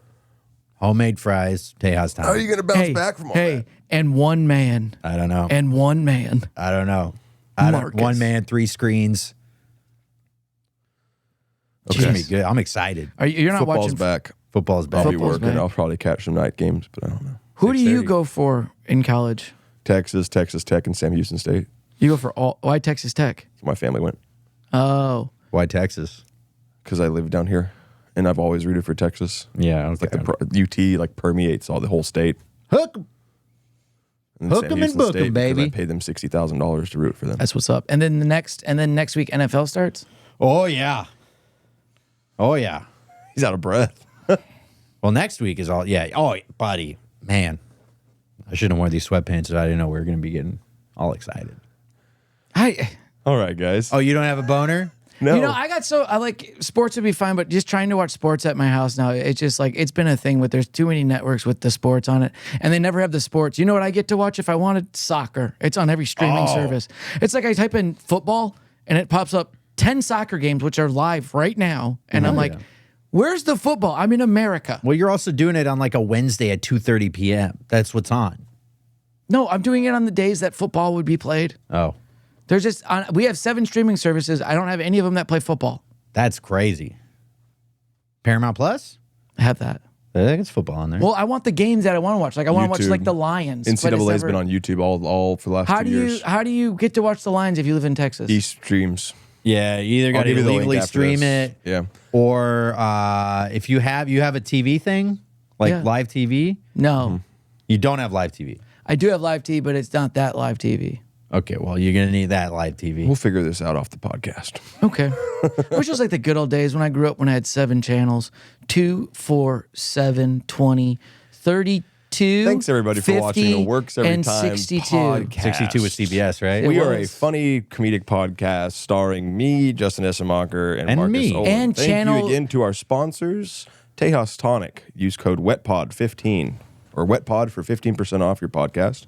homemade fries, Tejas time. going to bounce Hey, and one man. I don't know. And one man. I don't know. Marcus. One man, 3 screens. It's gonna be Jeez. good. I'm excited. You're not Football's watching. back. Football's back. I'll be Football's working. back. I'll probably catch some night games, but I don't know. Who do you 6:30. go for in college? Texas Tech, and Sam Houston State. You go for all. Why Texas Tech? So my family went Oh, Why Texas? because I live down here, and I've always rooted for Texas. Yeah, Like the UT like permeates all the whole state. hook. And Hook Sam 'em and Houston book State 'em, because baby. I paid them $60,000 to root for them. that's what's up. And then next week NFL starts. Oh yeah. Oh yeah. He's out of breath. Well, next week is all. Yeah. Oh, buddy, man, I shouldn't have worn these sweatpants. If I didn't know we were gonna be getting all excited. All right, guys. Oh, you don't have a boner? no. You know, I like sports would be fine, but just trying to watch sports at my house now, it's just like it's been a thing with there's too many networks with the sports on it, and they never have the sports. You know what I get to watch if I wanted? Soccer. It's on every streaming service. It's like I type in football and it pops up 10 soccer games which are live right now, and I'm like, Where's the football? I'm in America. Well, you're also doing it on like a Wednesday at 2:30 p.m. That's what's on. No, I'm doing it on the days that football would be played. Oh, There's just we have 7 streaming services. I don't have any of them that play football. that's crazy. Paramount Plus? I have that. I think it's football on there. Well, I want the games that I want to watch. Like I want to watch YouTube. like the Lions. but it's NCAA's never- been on YouTube all for the last How 2 do years. you get to watch the Lions if you live in Texas? He streams. yeah, you either got I'll to give you the link illegally after stream this. it, Yeah. or if you have a TV thing, like Yeah. live TV. No, You don't have live TV. I do have live TV, but it's not that live TV. Okay, well, you're gonna need that live TV. We'll figure this out off the podcast. Okay. Which was like the good old days when I grew up when I had 7 channels. 2, 4, 7, 20, 32. Thanks, everybody, for watching 50, the Works Every and Time 62. podcast. 62 with CBS, right? We are a was. funny comedic podcast starring me, Justin Essenmacher, and Markus me. Olin. And Thank channel- you again to our sponsors, TEJAS TONIC. Use code WETPOD15 or WETPOD for 15% off your podcast.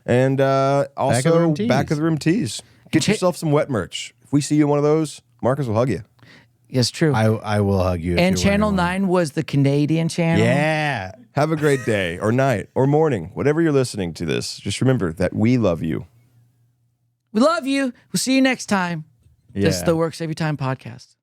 And also Back of the Room Tees. Get yourself some wet merch. If we see you in one of those, Markus will hug you. Yes, true. I will hug you. if and you're wearing Channel one. 9 was the Canadian channel. Yeah. Have a great day or night or morning, whatever you're listening to this. Just remember that we love you. We love you. We'll see you next time. This is Yeah. the Works Every Time podcast.